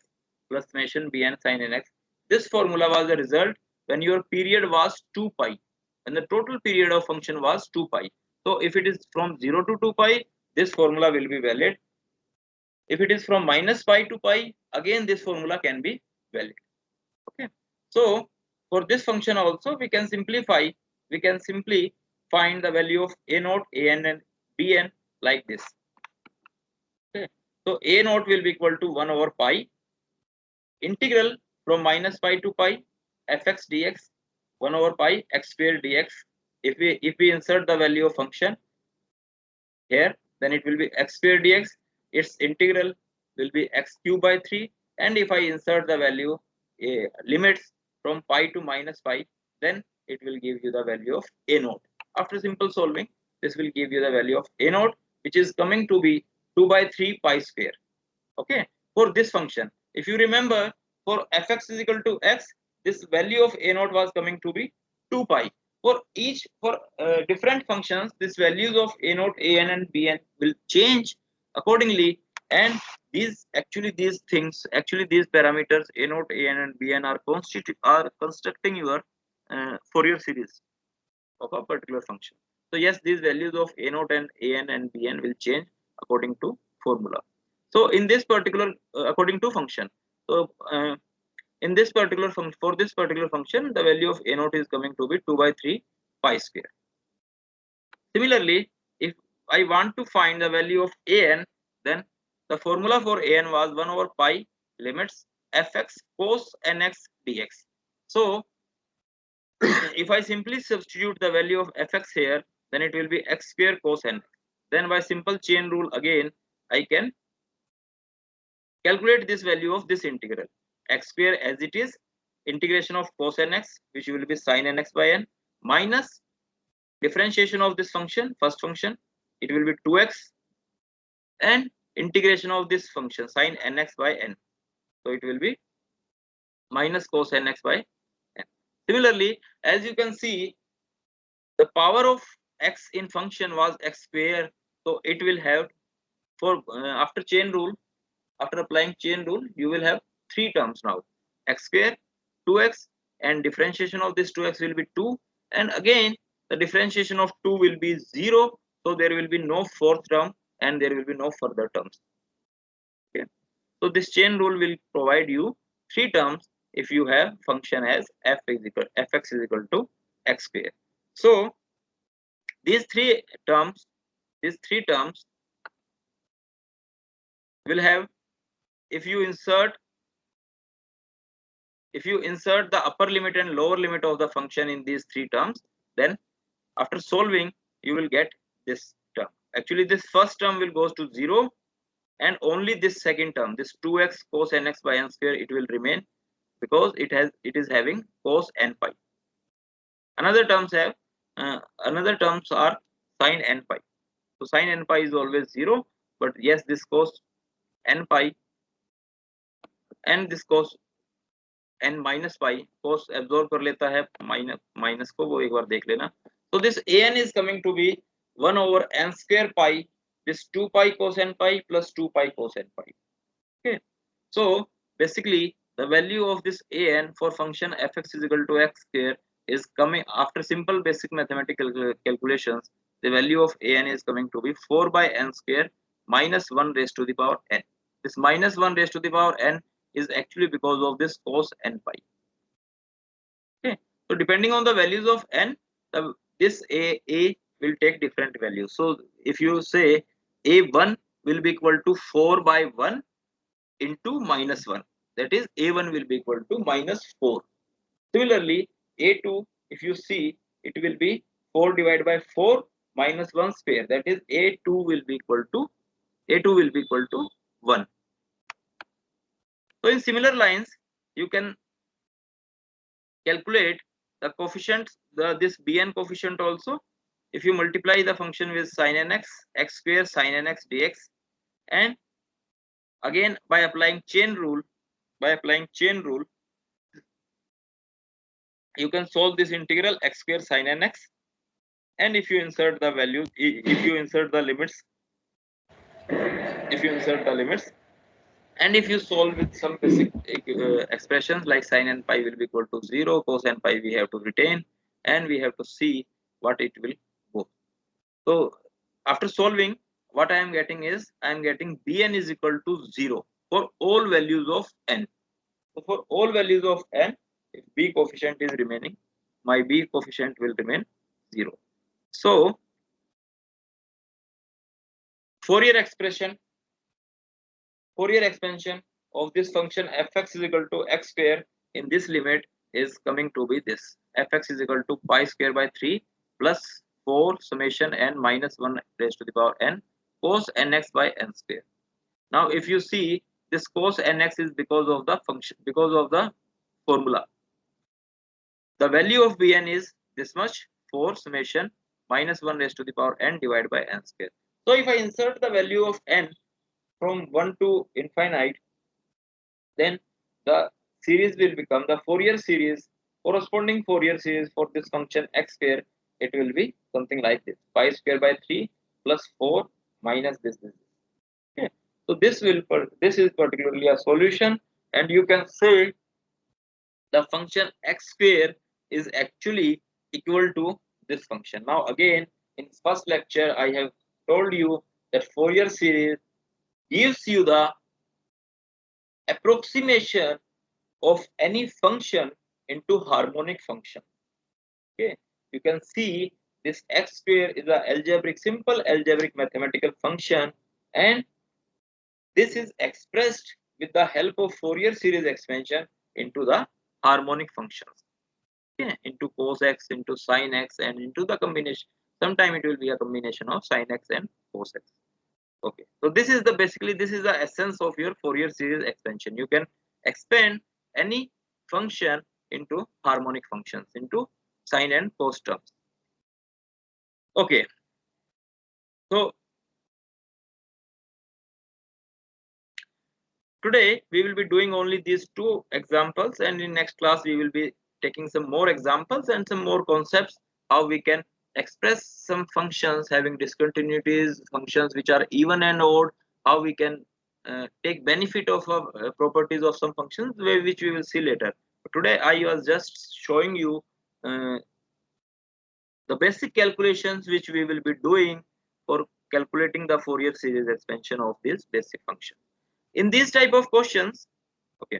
Speaker 1: plus summation bn sin nx. This formula was the result when your period was 2 pi, and the total period of function was 2 pi. So if it is from 0 to 2 pi, this formula will be valid. If it is from minus pi to pi, again this formula can be valid. Okay, so for this function also we can simplify. We can simply find the value of a naught, an, and bn like this. Okay, so a naught will be equal to 1 over pi integral from minus pi to pi fx dx 1 over pi x square dx. If we insert the value of function here, then it will be x square dx. Its integral will be x cube by 3. And if I insert the value limits from pi to minus pi, then it will give you the value of a naught. After simple solving, this will give you the value of a naught, which is coming to be 2 by 3 pi square. Okay, for this function, if you remember, for fx is equal to x, this value of a naught was coming to be 2 pi. For different functions, these values of a naught, an, and bn will change accordingly, and these parameters a naught, an, and bn are constructing your Fourier series of a particular function. So yes, these values of a naught and an and bn will change according to formula. So in this particular according to function, so in this particular function, for this particular function, the value of a naught is coming to be 2 by 3 pi square. Similarly, if I want to find the value of an, then the formula for an was 1 over pi limits fx cos nx dx. So if I simply substitute the value of fx here, then it will be x square cos nx. Then by simple chain rule again, I can calculate this value of this integral x square as it is, integration of cos nx, which will be sin nx by n, minus differentiation of this function, first function, it will be 2x, and integration of this function sin nx by n, so it will be minus cos nx by n. Similarly, as you can see, the power of x in function was x square, so it will have, for after chain rule, after applying chain rule, you will have 3 terms now, x square, 2x, and differentiation of this 2x will be 2, and again the differentiation of 2 will be 0, so there will be no fourth term and there will be no further terms. Okay, so this chain rule will provide you 3 terms if you have function as fx is equal to x square. So these three terms will have, if you insert the upper limit and lower limit of the function in these 3 terms, then after solving you will get this term. Actually this first term will goes to 0, and only this second term, this 2x cos nx by n square, it will remain, because it is having cos n pi. Another terms are sin n pi. So sin n pi is always 0, but yes, this cos n pi and this cos n minus pi, cos absorb कर लेता है minus को, वो एक बार देख लेना. So this an is coming to be 1 over n square pi, this 2 pi cos n pi plus 2 pi cos n pi. Okay, so basically the value of this an for function fx is equal to x square is coming after simple basic mathematical calculations. The value of an is coming to be 4 by n square minus 1 raised to the power n. This minus 1 raised to the power n is actually because of this cos n pi. Okay, so depending on the values of n, this a will take different values. So if you say a1 will be equal to 4 by 1 into minus 1, that is a1 will be equal to minus 4. Similarly, a2, if you see, it will be 4 divided by 4 minus 1 square, that is a2 will be equal to 1. So in similar lines, you can calculate the coefficients, this bn coefficient also. If you multiply the function with sin nx, x square sin nx dx, and again by applying chain rule, you can solve this integral x square sin nx, and if you insert the values, if you insert the limits, and if you solve with some basic expressions like sin n pi will be equal to 0, cos n pi we have to retain, and we have to see what it will go. So after solving, what I am getting is I am getting bn is equal to 0 for all values of n. So for all values of n, if b coefficient is remaining, my b coefficient will remain 0. So Fourier expansion of this function fx is equal to x square in this limit is coming to be this: fx is equal to pi square by 3 plus 4 summation n minus 1 raised to the power n cos nx by n square. Now if you see, this cos nx is because of the function, because of the formula. The value of bn is this much, 4 summation minus 1 raised to the power n divided by n square. So if I insert the value of n from 1 to infinite, then the series will become the Fourier series, corresponding Fourier series for this function x square. It will be something like this: pi square by 3 plus 4 minus this. Okay. So this is particularly a solution, and you can say the function x square is actually equal to this function. Now again, in first lecture I have told you that Fourier series gives you the approximation of any function into harmonic function. Okay, you can see this x square is a simple algebraic mathematical function, and this is expressed with the help of Fourier series expansion into the harmonic functions. Okay, into cos x, into sin x, and into the combination. Sometime it will be a combination of sin x and cos x. Okay, so this is the essence of your Fourier series expansion. You can expand any function into harmonic functions, into sine and cos terms. Okay, so today we will be doing only these two examples, and in next class we will be taking some more examples and some more concepts, how we can express some functions having discontinuities, functions which are even and odd, how we can take benefit of properties of some functions, which we will see later. But today I was just showing you the basic calculations which we will be doing for calculating the Fourier series expansion of this basic function. In these type of questions, okay,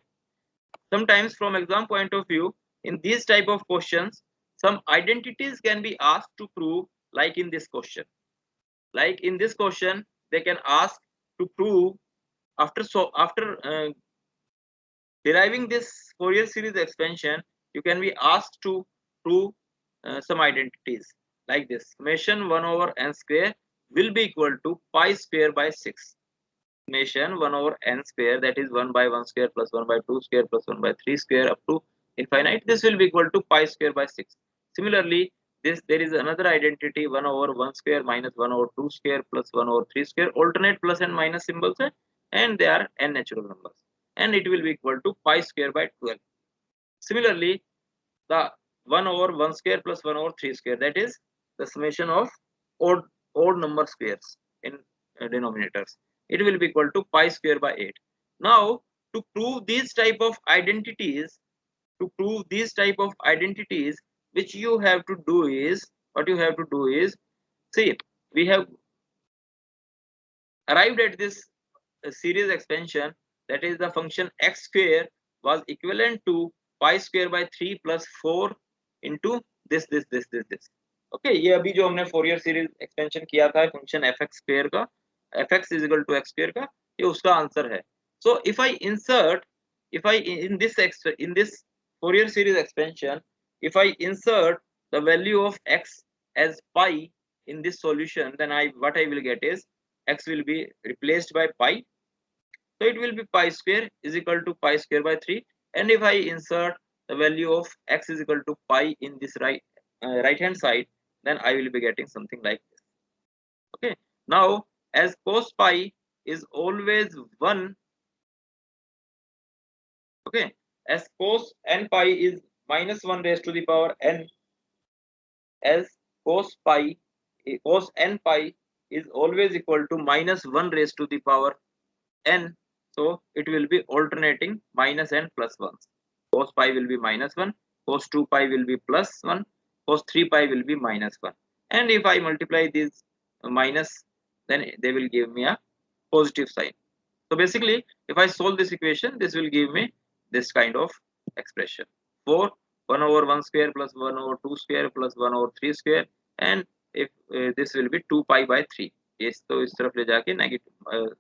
Speaker 1: sometimes from exam point of view, in these type of questions, some identities can be asked to prove, like in this question. Like in this question, they can ask to prove after deriving this Fourier series expansion, you can be asked to prove some identities like this: summation 1 over n square will be equal to pi square by 6. Summation 1 over n square, that is 1 by 1 square plus 1 by 2 square plus 1 by 3 square up to infinite, this will be equal to pi square by 6. Similarly, there is another identity: 1 over 1 square minus 1 over 2 square plus 1 over 3 square, alternate plus and minus symbols, and they are n natural numbers, and it will be equal to pi square by 12. Similarly, the 1 over 1 square plus 1 over 3 square, that is the summation of odd odd number squares in denominators. It will be equal to pi square by 8. Now to prove these type of identities, which you have to do is, see, we have arrived at this series expansion, that is the function x square was equivalent to pi square by 3 plus 4 into this. Okay ये अभी जो हमने Fourier series expansion किया था function fx square का, fx is equal to x square का, ये उसका आंसर है. So if I in this Fourier series expansion, if I insert the value of x as pi in this solution, then what I will get is x will be replaced by pi, so it will be pi square is equal to pi square by 3. And if I insert the value of x is equal to pi in this right hand side, then I will be getting something like this. Okay, now as cos pi is always 1, okay, as cos n pi is minus 1 raised to the power n, as cos n pi is always equal to minus 1 raised to the power n, so it will be alternating minus n plus 1. Cos pi will be minus 1, cos 2 pi will be plus 1, cos 3 pi will be minus 1. And if I multiply these minus, then they will give me a positive sign. So basically, if I solve this equation, this will give me this kind of expression. 4 1 over 1 square plus 1 over 2 square plus 1 over 3 square, and if this will be 2 pi by 3. Yes, तो इस तरफ ले जाके negative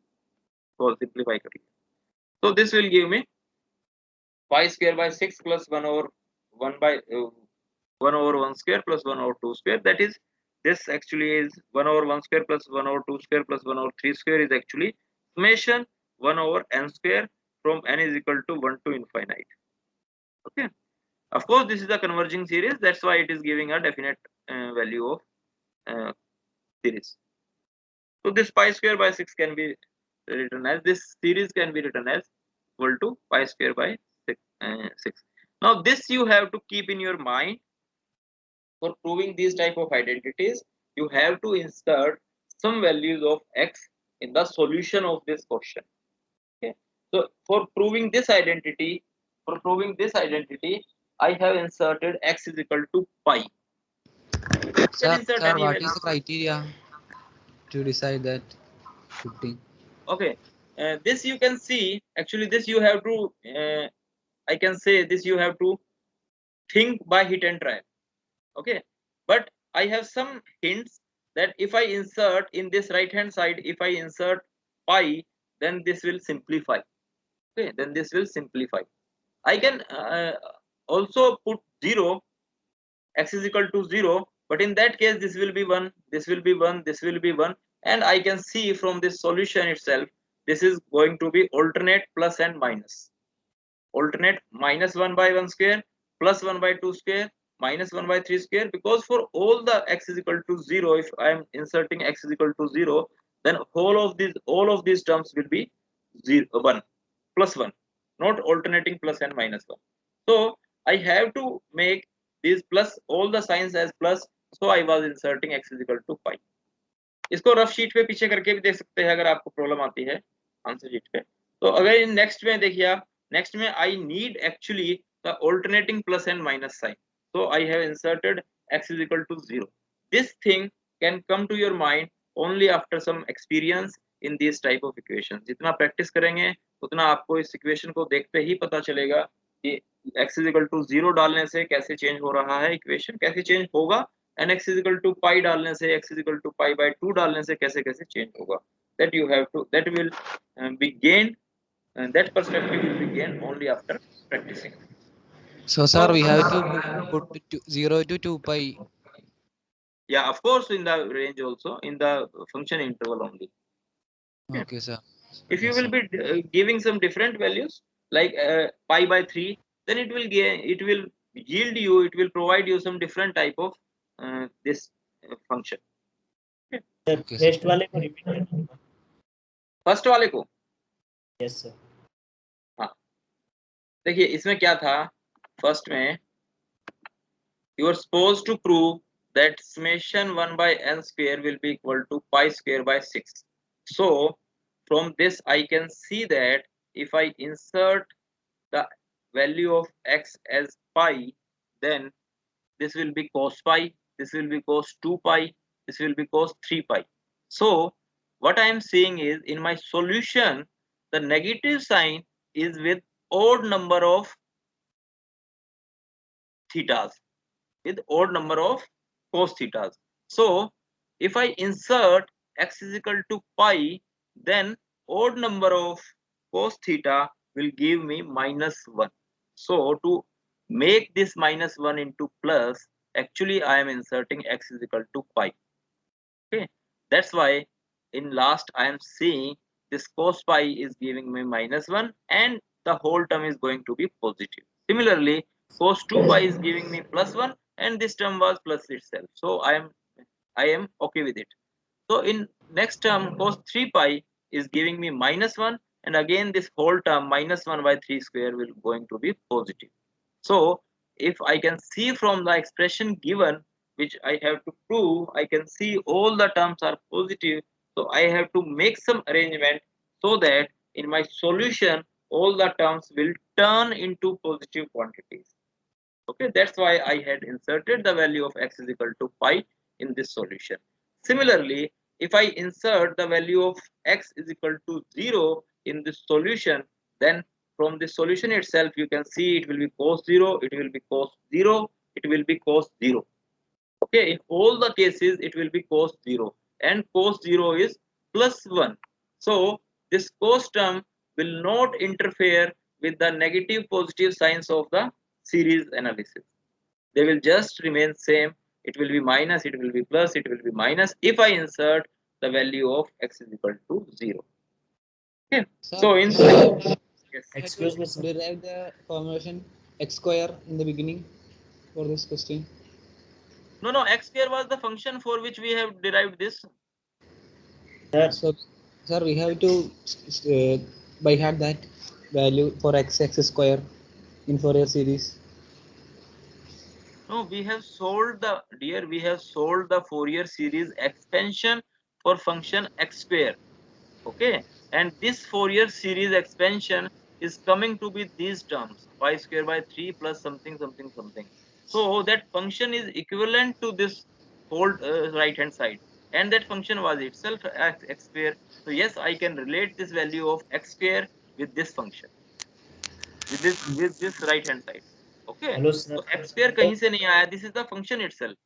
Speaker 1: simplify करिए. So this will give me pi square by 6 plus 1 over 1 over 1 square plus 1 over 2 square. That is, this actually is 1 over 1 square plus 1 over 2 square plus 1 over 3 square is actually summation 1 over n square from n is equal to 1 to infinite. Okay, of course this is a converging series, that's why it is giving a definite value of series. So this pi square by 6 can be written as, this series can be written as equal to pi square by 6. Now this you have to keep in your mind. For proving these type of identities, you have to insert some values of x in the solution of this question. Okay, so for proving this identity, I have inserted x is equal to pi.
Speaker 3: Sir, what is the criteria to decide that 15?
Speaker 1: Okay, this you can see, actually this you have to I can say this you have to think by hit and try. Okay, but I have some hints that if I insert in this right hand side, if I insert pi, then this will simplify. Okay, then this will simplify. I can also put 0, x is equal to 0, but in that case this will be 1, this will be 1, this will be 1, and I can see from this solution itself, this is going to be alternate plus and minus. Alternate minus 1 by 1 square plus 1 by 2 square minus 1 by 3 square, because for all the x is equal to 0, if I am inserting x is equal to 0, then all of these terms will be 1 plus 1, not alternating plus and minus 1. So I have to make these plus, all the signs as plus, so I was inserting x is equal to pi. इसको rough sheet पे पीछे करके भी देख सकते हैं अगर आपको प्रॉब्लम आती है आंसर शीट पे. तो अगर नेक्स्ट में देखिए आप, नेक्स्ट में I need actually the alternating plus and minus sign, so I have inserted x is equal to 0. This thing can come to your mind only after some experience in these type of equations. जितना practice करेंगे उतना आपको इस equation को देखते ही पता चलेगा कि x is equal to 0 डालने से कैसे चेंज हो रहा है इक्वेशन, कैसे चेंज होगा, and x is equal to pi डालने से, x is equal to pi by 2 डालने से कैसे कैसे चेंज होगा. That you have to, that will be gained, and that perspective will be gained only after practicing.
Speaker 3: So sir, we have to put 0 to 2 pi.
Speaker 1: Yeah, of course, in the range also, in the function interval only.
Speaker 3: Okay, sir.
Speaker 1: If you
Speaker 3: Yes,
Speaker 1: will be giving some different values like pi by 3, then it will yield you, it will provide you some different type of this function.
Speaker 3: Okay, sir.
Speaker 5: Rest वाले को repeat करिए.
Speaker 1: First वाले को,
Speaker 5: yes sir.
Speaker 1: हाँ देखिए इसमें क्या था, फर्स्ट में you are supposed to prove that summation 1 by n square will be equal to pi square by 6. So from this I can see that if I insert the value of x as pi, then this will be cos pi, this will be cos 2 pi, this will be cos 3 pi. So what I am saying is, in my solution the negative sign is with odd number of thetas, with odd number of cos thetas. So if I insert x is equal to pi, then odd number of cos theta will give me -1. So to make this -1 into plus, actually I am inserting x is equal to pi. Okay, that's why in last I am seeing this cos pi is giving me -1 and the whole term is going to be positive. Similarly, cos 2 pi is giving me +1 and this term was plus itself. So I am okay with it. So in next term cos 3 pi is giving me -1 and again this whole term -1 by 3 square will going to be positive. So if I can see from the expression given which I have to prove, I can see all the terms are positive. So I have to make some arrangement so that in my solution all the terms will turn into positive quantities. Okay, that's why I had inserted the value of x is equal to pi in this solution. Similarly, if I insert the value of x is equal to 0 in this solution, then from the solution itself you can see it will be cos 0, it will be cos 0, it will be cos 0. Okay, in all the cases it will be cos 0 and cos 0 is +1. So this cos term will not interfere with the negative positive signs of the series analysis. They will just remain same. It will be minus, it will be plus, it will be minus if I insert the value of x is equal to 0. Okay,
Speaker 3: Sir,
Speaker 1: so in
Speaker 3: we have
Speaker 1: yes.
Speaker 5: Excuse me, sir.
Speaker 3: derive the formulation x square in the beginning for this question.
Speaker 1: No, x square was the function for which we have derived this.
Speaker 5: Sir,
Speaker 3: So, sir, we have to by heart that value for x square in Fourier series.
Speaker 1: No, we have solved the Fourier series expansion for function x square. Okay, and this Fourier series expansion is coming to be these terms pi square by 3 plus something something something. So that function is equivalent to this whole right hand side, and that function was itself x square. So yes, I can relate this value of x square with this function, with this right hand side. Okay,
Speaker 5: hello
Speaker 1: so
Speaker 5: sir.
Speaker 1: x square कहीं से नहीं आया, this is the function itself.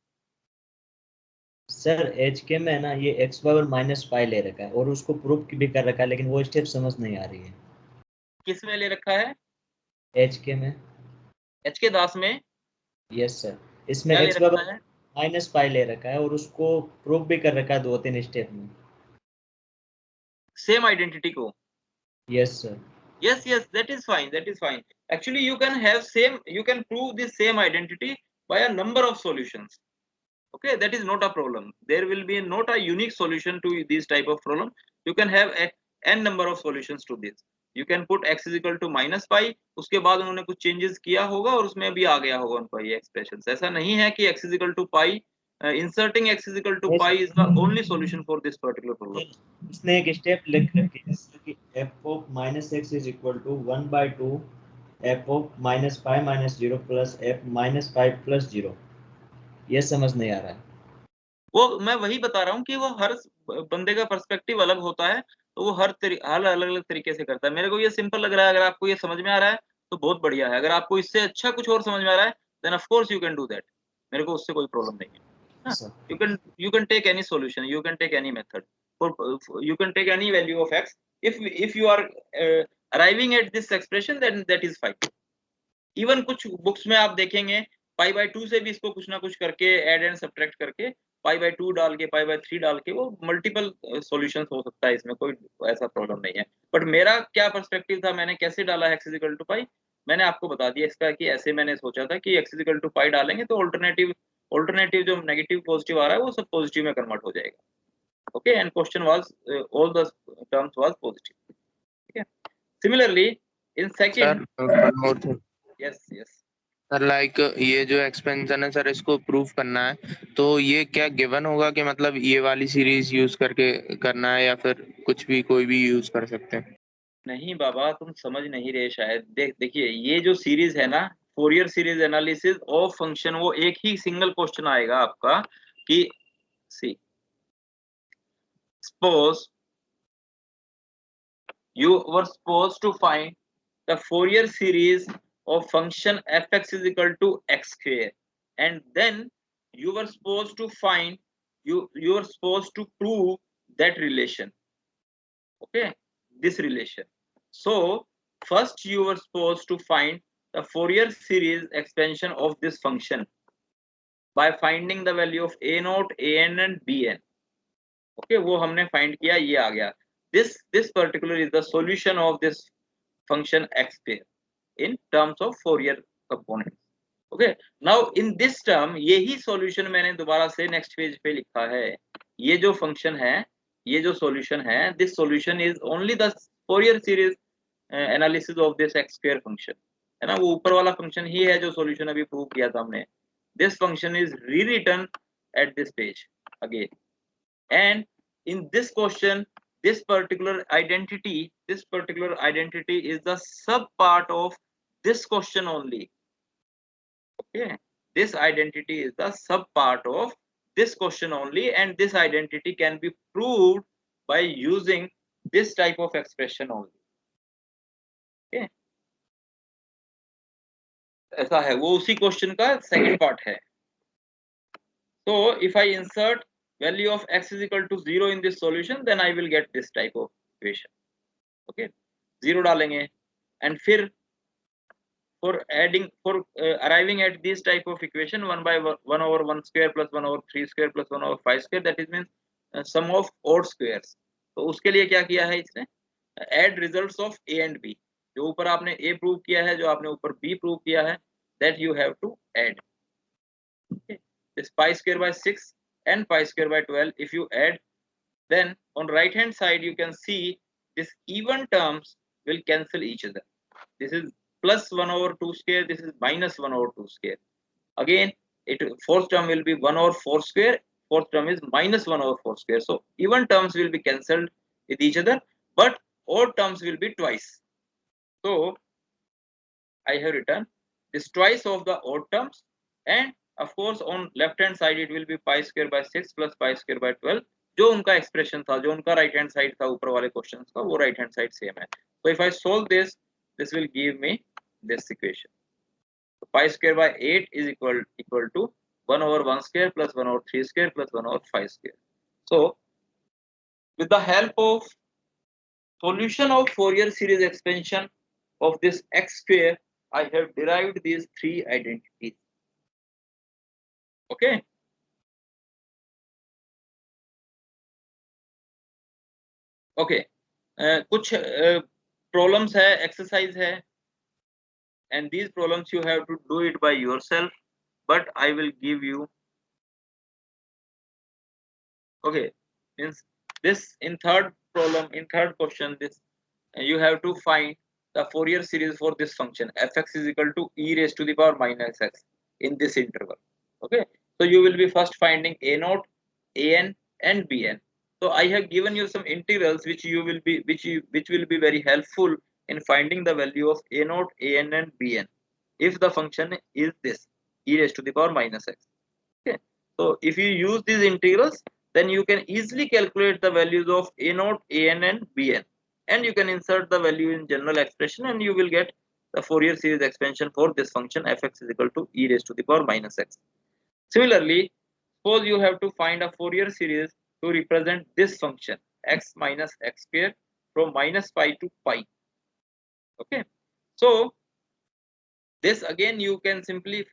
Speaker 5: Sir H के में ना ये x power minus pi ले रखा है और उसको प्रूफ भी कर रखा है, लेकिन वो स्टेप समझ नहीं आ रही है.
Speaker 1: किस में ले रखा है?
Speaker 5: एच के में.
Speaker 1: h के दास में
Speaker 5: यस सर. इसमें
Speaker 1: क्या ले
Speaker 5: एक्स
Speaker 1: रखा
Speaker 5: पावर
Speaker 1: है?
Speaker 5: माइनस पाई ले रखा है और उसको प्रूफ भी कर रखा है 2-3 स्टेप में.
Speaker 1: सेम आइडेंटिटी को.
Speaker 5: Yes sir.
Speaker 1: Yes, that is fine, that is fine. Actually you can prove this same identity by a number of solutions. Okay, that is not a problem. There will be not a unique solution to this type of problem. You can have n number of solutions to this. You can put x is equal to -pi, उसके बाद उन्होंने कुछ changes किया होगा और उसमें भी आ गया होगा उनका ये expressions. ऐसा नहीं है कि x is equal to pi, inserting x is equal to pi is the only solution for this particular problem.
Speaker 5: उसने एक स्टेप लिख रखी है कि f of minus x is equal to 1/2 f of minus pi minus 0 plus f minus pi plus 0. ये समझ नहीं आ रहा है.
Speaker 1: वो मैं वही बता रहा हूँ कि वो हर बंदे का पर्सपेक्टिव अलग होता है, तो वो हर अलग अलग तरीके से करता है. मेरे को ये सिंपल लग रहा है, अगर आपको ये समझ में आ रहा है तो बहुत बढ़िया है. अगर आपको इससे अच्छा कुछ और समझ में आ रहा है then of course you can do that. मेरे को उससे कोई प्रॉब्लम नहीं है.
Speaker 5: Sir.
Speaker 1: you can take any solution, you can take any method, you can take any value of x. If you are arriving at this expression, then that is fine. Even कुछ books में आप देखेंगे pi by 2 से भी इसको कुछ ना कुछ करके ऐड एंड सब्ट्रैक्ट करके पाई बाय 2 डाल के पाई बाय 3 डाल के वो मल्टीपल सॉल्यूशंस हो सकता है, इसमें कोई ऐसा प्रॉब्लम नहीं है. बट मेरा क्या पर्सपेक्टिव था, मैंने कैसे डाला x इज इक्वल टू पाई, मैंने आपको बता दिया इसका कि ऐसे मैंने सोचा था कि x इज इक्वल टू पाई डालेंगे तो ऑल्टरनेटिव जो नेगेटिव पॉजिटिव आ रहा है वो सब पॉजिटिव में कन्वर्ट हो जाएगा. Okay, and question was all the terms was positive. ठीक है. Similarly in second,
Speaker 2: Sir, one more thing.
Speaker 1: yes.
Speaker 4: Like ये जो एक्सपेंशन है सर, इसको प्रूव करना है, तो ये क्या गिवन होगा कि मतलब ये वाली सीरीज यूज करके करना है, या फिर कुछ भी कोई भी यूज कर सकते हैं?
Speaker 1: नहीं बाबा, तुम समझ नहीं रहे शायद। देखिए ये जो सीरीज है ना, Fourier series analysis of function, वो एक ही सिंगल क्वेश्चन आएगा आपका कि सी suppose you were supposed to find the Fourier series of function fx is equal to x square, and then you were supposed to find you were supposed to prove that relation. Okay, this relation. So first you were supposed to find the Fourier series expansion of this function by finding the value of a naught, an and bn. Okay, वो हमने find किया, ये आ गया. This particular is the solution of this function x square in terms of Fourier components. Okay, now in this term यही solution मैंने दोबारा से next page पे लिखा है. ये जो function है, ये जो solution है, this solution is only the Fourier series analysis of this x square function, है ना. वो ऊपर वाला function ही है जो solution अभी prove किया था हमने. This function is rewritten at this page again, and in this question this particular identity is the sub part of this question only. Okay, this identity is the sub part of this question only, and this identity can be proved by using this type of expression only. Okay, ऐसा है, वो उसी question का second part है. So if I insert value of x is equal to 0 in this solution, then I will get this type of equation. Okay, 0 डालेंगे, and फिर for arriving at this type of equation, 1 by 1 over 1 square plus 1 over 3 square plus 1 over 5 square, that is means sum of odd squares. तो उसके लिए क्या किया है इसने, add results of a and b. जो ऊपर आपने a प्रूव किया है, जो आपने ऊपर b प्रूव किया है, that you have to add. Okay, this pi square by 6 and pi square by 12, if you add, then on right hand side you can see this even terms will cancel each other. This is plus 1 over 2 square, this is minus 1 over 2 square. Again, fourth term will be 1 over 4 square, fourth term is minus 1 over 4 square. So even terms will be cancelled with each other, but odd terms will be twice. So I have written this twice of the odd terms, and of course on left hand side it will be pi square by 6 plus pi square by 12. जो उनका expression था, जो उनका right hand side था ऊपर वाले questions का, वो right hand side same है. So if I solve this, this will give me this equation. So pi square by 8 is equal to 1 over 1 square plus 1 over 3 square plus 1 over 5 square. So with the help of solution of Fourier series expansion of this x square, I have derived these three identities. Okay. Okay. कुछ problems है, exercise है, and these problems you have to do it by yourself, but I will give you. Okay, means this in third problem, in third question, this you have to find the Fourier series for this function fx is equal to e raised to the power minus x in this interval. Okay, so you will be first finding a naught, an and bn. So I have given you some integrals which will be very helpful in finding the value of a naught, an and bn if the function is this e raised to the power minus x. Okay, so if you use these integrals, then you can easily calculate the values of a naught, an and bn, and you can insert the value in general expression, and you will get the Fourier series expansion for this function fx is equal to e raised to the power minus x. Similarly, suppose you have to find a Fourier series to represent this function x minus x square from minus pi to pi. Okay, so this again you can simply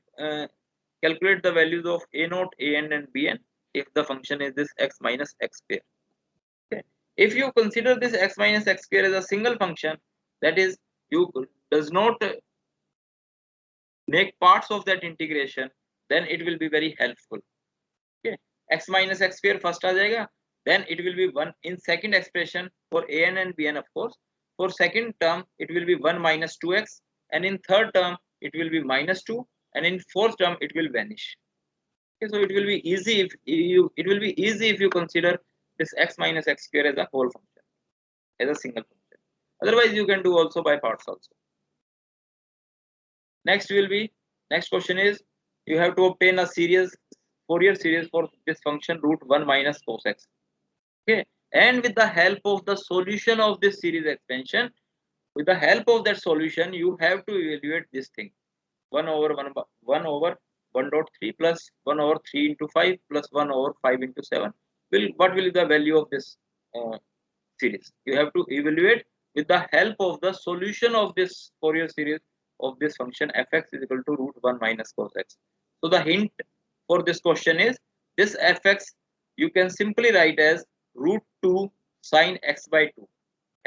Speaker 1: calculate the values of a naught, an and bn if the function is this x minus x square. Okay, if you consider this x minus x square as a single function, that is you does not make parts of that integration, then it will be very helpful. Okay, x minus x square first aa jayega, then it will be 1 in second expression for an and bn. Of course, for second term it will be 1 minus 2x, and in third term it will be minus 2, and in fourth term it will vanish. Okay, so it will be easy if you consider this x minus x square as a whole function, as a single function. Otherwise you can do also by parts also. Next question is, you have to obtain a Fourier series for this function root 1 minus cos x. Okay, and with the help of the solution of this series expansion, with the help of that solution, you have to evaluate this thing: 1 over 1/3 plus 1 over 3 into 5 plus 1 over 5 into 7. What will be the value of this series? You have to evaluate with the help of the solution of this Fourier series of this function fx is equal to root 1 minus cos x. So the hint for this question is, this fx you can simply write as root 2 sine x by 2.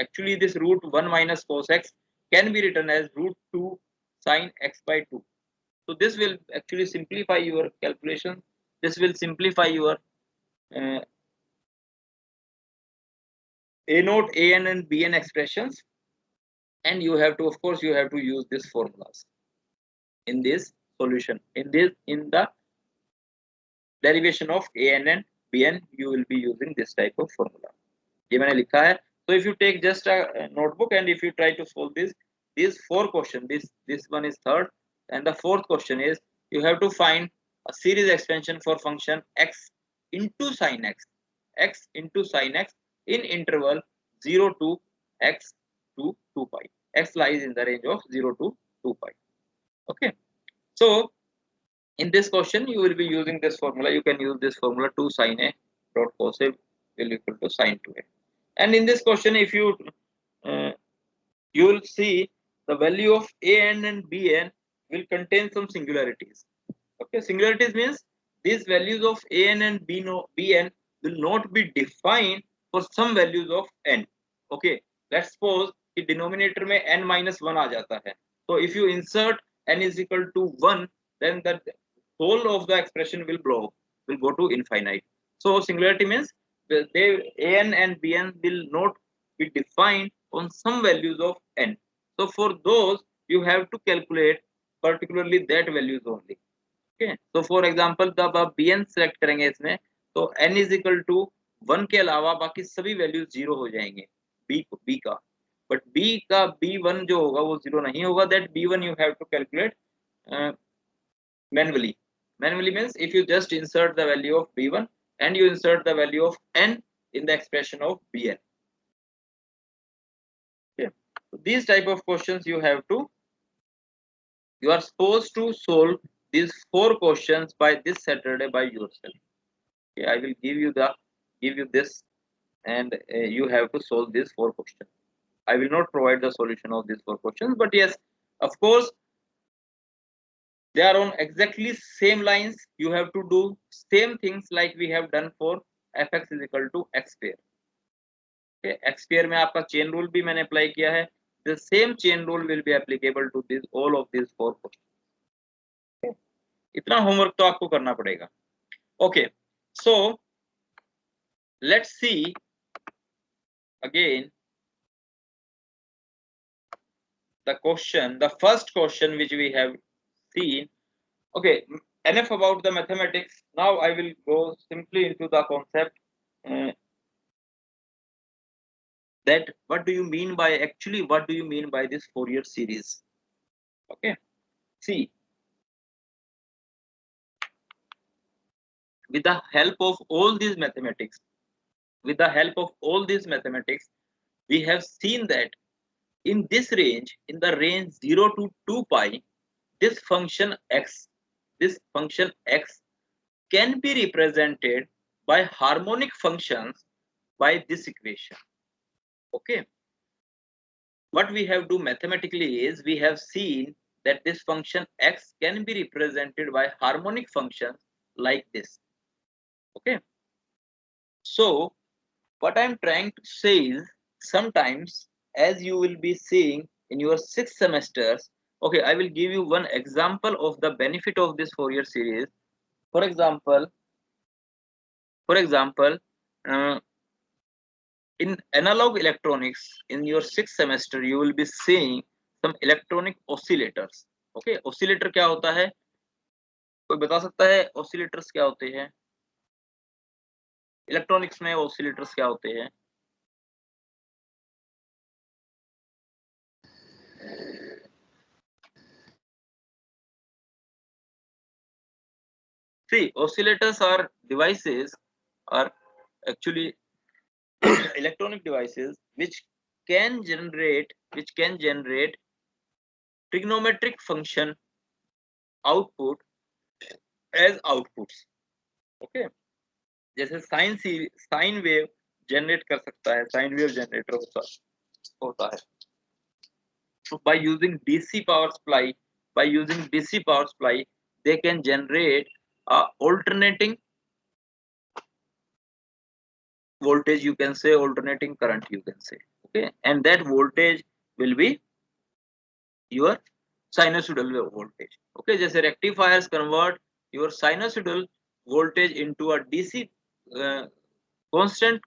Speaker 1: Actually this root 1 minus cos x can be written as root 2 sine x by 2. So this will actually simplify your calculation. This will simplify your a naught, an and bn expressions, and you have to, of course, you have to use these formulas in this solution. In the derivation of an and bn, you will be using this type of formula. ये मैंने लिखा है. So if you take just a notebook and if you try to solve these four questions, this one is third, and the fourth question is, you have to find a series expansion for function x into sin x in interval 0 to x to 2 pi. X lies in the range of 0 to 2 pi. Okay, so in this question you will be using this formula. You can use this formula: 2 sin a dot cos a will equal to sin 2a. And in this question, if you will see the value of an and bn will contain some singularities. Okay, singularities means these values of an and bn will not be defined for some values of n. Okay, let's suppose कि denominator में n minus 1 आ जाता है. So if you insert n is equal to 1, then the whole of the expression will go to infinite. So singularity means an and bn will not be defined on some values of n. So for those you have to calculate particularly that values only. Okay, so for example जब आप bn select करेंगे इसमें, तो n is equal to 1 के अलावा बाकी सभी values 0 हो जाएंगे b का, बट b का b1 जो होगा वो 0 नहीं होगा. That b1 you have to calculate manually. Manually means if you just insert the value of b1 and you insert the value of n in the expression of bn. Okay, so these type of questions you are supposed to solve these 4 questions by this Saturday by yourself. Okay, I will give you this, and you have to solve these 4 questions. I will not provide the solution of these 4 questions, but yes, of course, they are on exactly same lines. You have to do same things like we have done for fx is equal to x square. Okay, x square में आपका chain rule भी मैंने apply किया है. The same chain rule will be applicable to all of these 4 questions. Okay, इतना homework तो आपको करना पड़ेगा. Okay, so let's see again the first question which we have seen. Okay, enough about the mathematics. Now I will go simply into the concept that what do you mean by this Fourier series. Okay, see, with the help of all these mathematics, we have seen that in this range, in the range 0 to 2 pi, this function x can be represented by harmonic functions by this equation. Okay, what we have do mathematically is we have seen that this function x can be represented by harmonic functions like this. Okay, so what I'm trying to say is, sometimes as you will be seeing in your 6 semesters, okay, I will give you one example of the benefit of this Fourier series. For example, in analog electronics, in your 6th semester, you will be seeing some electronic oscillators. Okay, oscillator क्या होता है? कोई बता सकता है oscillators क्या होते हैं? इलेक्ट्रॉनिक्स में ऑसिलेटर्स क्या होते हैं? See, oscillators are devices, are actually electronic devices which can generate trigonometric function output as outputs. Okay, जैसे साइन वेव जनरेट कर सकता है, साइन वेव जनरेटर होता है. So by using DC power supply, they can generate alternating voltage, you can say, alternating current, you can say. Okay, and that voltage will be your sinusoidal voltage. Okay, जैसे rectifiers convert your sinusoidal voltage into a DC constant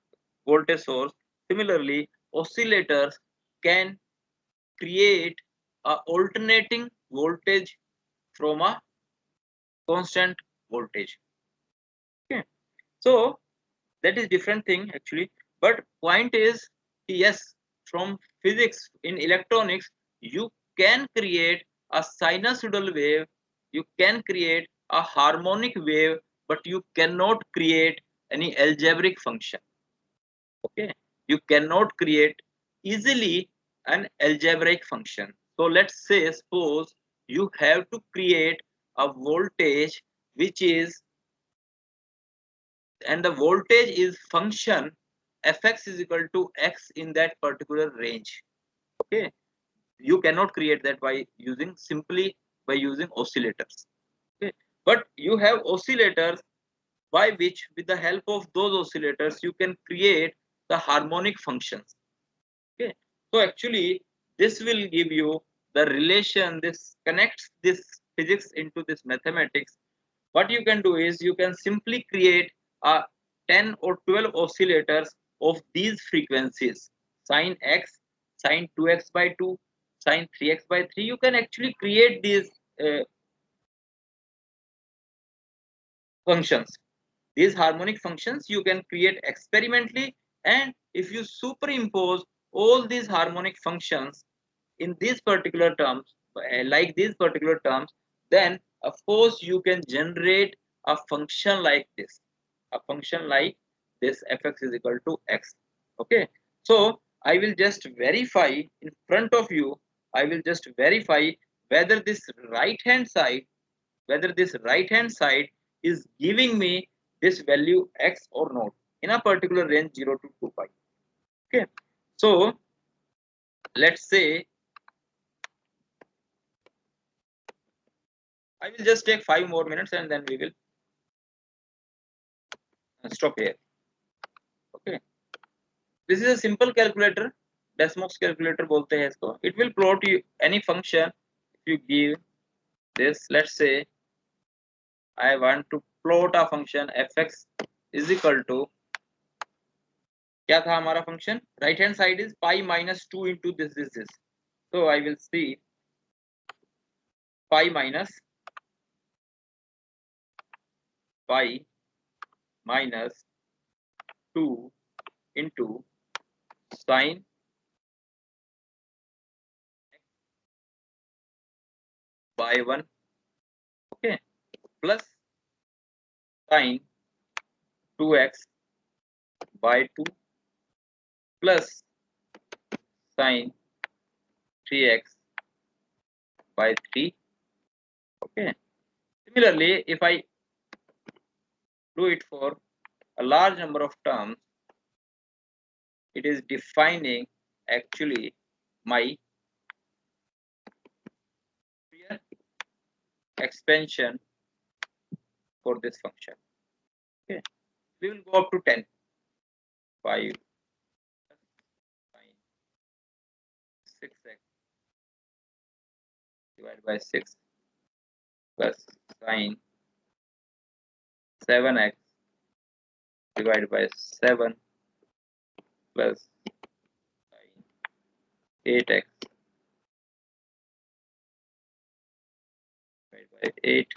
Speaker 1: voltage source. Similarly, oscillators can create a alternating voltage from a constant voltage. Okay, so that is different thing actually, but point is, yes, from physics in electronics you can create a sinusoidal wave, you can create a harmonic wave, but you cannot create any algebraic function. Okay, you cannot create easily an algebraic function. So let's say, suppose you have to create a voltage which is, and the voltage is function fx is equal to x in that particular range. Okay, you cannot create that by using oscillators. Okay, but you have oscillators by which, with the help of those oscillators, you can create the harmonic functions. Okay, so actually this will give you the relation, this connects this physics into this mathematics. What you can do is you can simply create a 10 or 12 oscillators of these frequencies, sine x, sine 2x by 2, sine 3x by 3. You can actually create these functions, these harmonic functions you can create experimentally, and if you superimpose all these harmonic functions in these particular terms, like these particular terms, then of course you can generate a function like this, fx is equal to x. Okay, so I will just verify in front of you, I will just verify whether this right hand side, is giving me this value x or not in a particular range 0 to 2 pi. Okay, so let's say I will just take 5 more minutes and then we will stop here. Okay, this is a simple calculator, Desmos calculator बोलते हैं इसको. It will plot you any function. If you give this, let's say I want to plot a function fx is equal to, क्या था हमारा function, right hand side is pi minus 2 into this. So I will see pi minus pi minus 2 into sine by 1, okay, plus sine 2x by 2 plus sine 3x by 3. Okay, similarly if I do it for a large number of terms, it is defining actually my expansion for this function. Okay, we will go up to 10. 5 sine 6x divided by 6 plus sine 7x divided by 7 plus sine 8x divided by 8.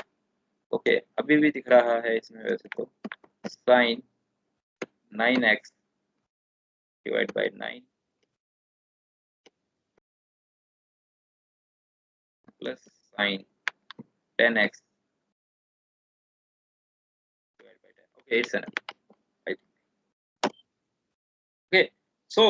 Speaker 1: Okay अभी भी दिख रहा है इसमें वैसे तो sine 9x divide by 9 plus sine 10x divided by 10. Okay, it's enough. I think. Okay, so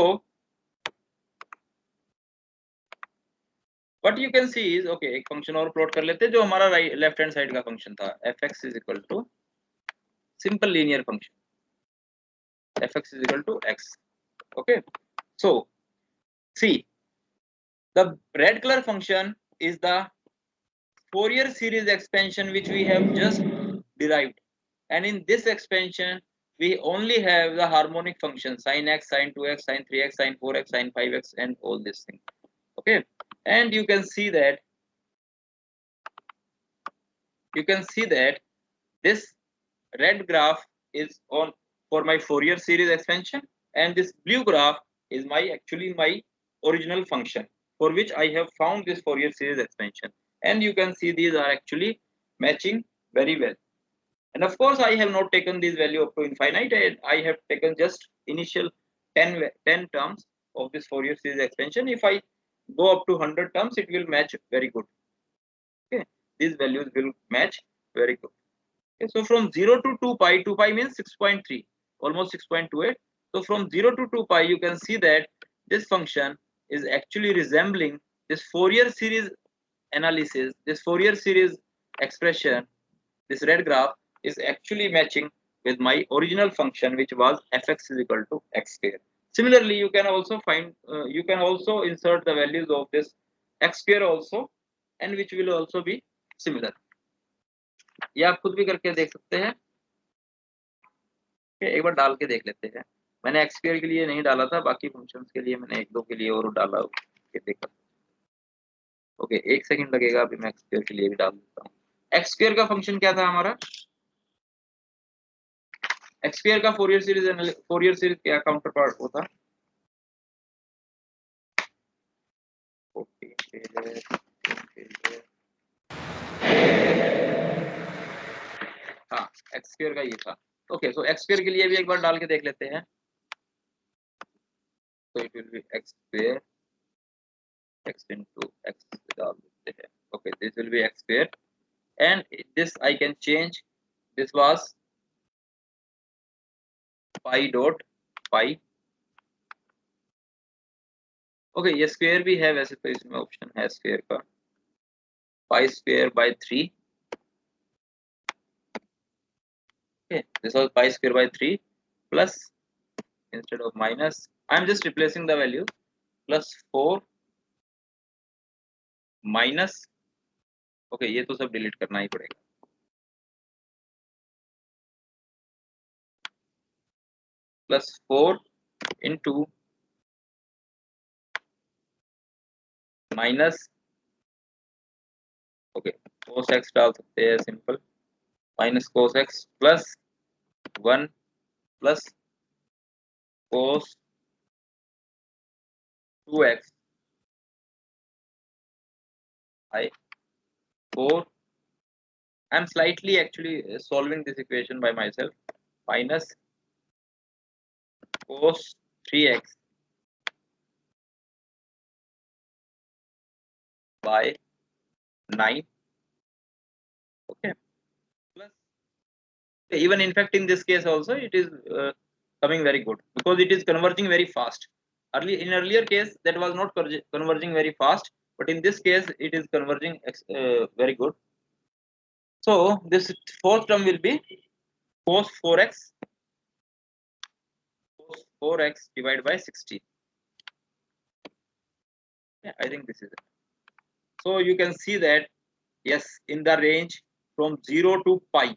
Speaker 1: what you can see is okay एक function और प्लॉट कर लेते हैं जो हमारा राइट लेफ्ट हैंड साइड का फंक्शन था fx is equal to simple linear function fx is equal to x. Okay, so see the red color function is the Fourier series expansion which we have just derived, and in this expansion we only have the harmonic function sin x, sin 2x, sin 3x, sin 4x, sin 5x, and all these things. Okay, and you can see that this red graph is on for my Fourier series expansion, and this blue graph is actually my original function for which I have found this Fourier series expansion, and you can see these are actually matching very well. And of course I have not taken this value up to infinite, and I have taken just initial 10 terms of this Fourier series expansion. If I go up to 100 terms, it will match very good. Okay, these values will match very good. Okay, so from 0 to 2 pi means 6.3, almost 6.28. So from 0 to 2 pi, you can see that this function is actually resembling this Fourier series analysis, this Fourier series expression, this red graph is actually matching with my original function, which was fx is equal to x square. Similarly, you can also find, you can also insert the values of this x square also, and which will also be similar. ये आप खुद भी करके देख सकते हैं. एक बार डाल के देख लेते हैं. मैंने x स्क्वायर के लिए नहीं डाला था, बाकी फंक्शंस के लिए मैंने एक दो के लिए और डाला के देखा. ओके, एक सेकंड लगेगा, अभी मैं x स्क्वायर के लिए भी डाल देता हूँ. x स्क्वायर का फंक्शन क्या था हमारा? x स्क्वायर का फोरियर सीरीज क्या काउंटर पार्ट होता? हाँ, x स्क्वायर का ये था. ओके, सो x स्क्वायर के लिए भी एक बार डाल के देख लेते हैं. So it will be x square x into x डाल देते हैं. Okay, this will be x square, and this I can change. This was pi dot pi. Okay, ये स्क्वायर भी है वैसे तो इसमें ऑप्शन है स्क्वायर का. Pi square by 3. Okay, this was pi square by 3 plus, instead of minus, I am just replacing the value, plus 4 minus. Okay, ये तो सब डिलीट करना ही पड़ेगा. Plus 4 into minus. Okay, cos x डाल सकते हैं simple. Minus cos x plus 1 plus cos 2x by 4. I am slightly actually solving this equation by myself. Minus cos 3x by 9. Okay, plus, even in fact in this case also it is coming very good because it is converging very fast. In earlier case that was not converging very fast, but in this case it is converging very good. So this fourth term will be cos 4x divided by 60. Yeah, I think this is it. So you can see that yes, in the range from 0 to pi.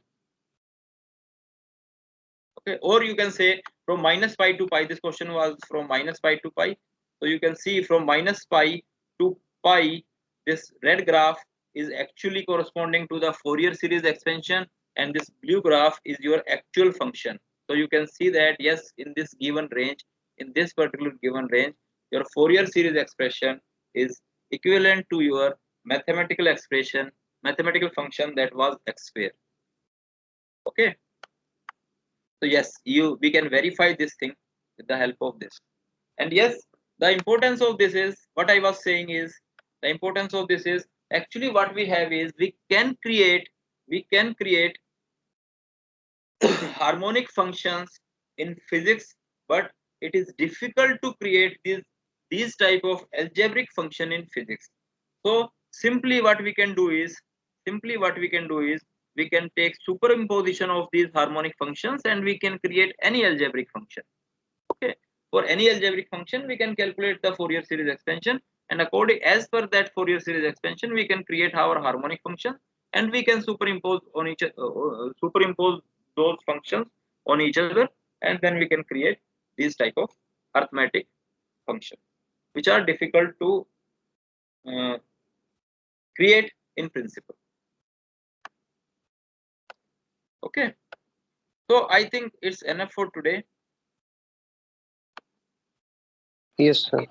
Speaker 1: Okay, or you can say from minus pi to pi. This question was from minus pi to pi. So you can see from minus pi to pi, this red graph is actually corresponding to the Fourier series expansion, and this blue graph is your actual function. So you can see that yes, in this given range, in this particular given range, your Fourier series expression is equivalent to your mathematical expression, mathematical function that was x square. Okay. So yes, we can verify this thing with the help of this. And yes, the importance of this is what I was saying is the importance of this is actually what we have is we can create harmonic functions in physics, but it is difficult to create these type of algebraic function in physics. So simply what we can do is we can take superimposition of these harmonic functions and we can create any algebraic function. Okay, for any algebraic function we can calculate the Fourier series expansion, and according as per that Fourier series expansion we can create our harmonic function, and we can superimpose superimpose those functions on each other, and then we can create these type of arithmetic functions which are difficult to uh, create in principle. Okay, so I think it's enough for today.
Speaker 2: Yes, sir.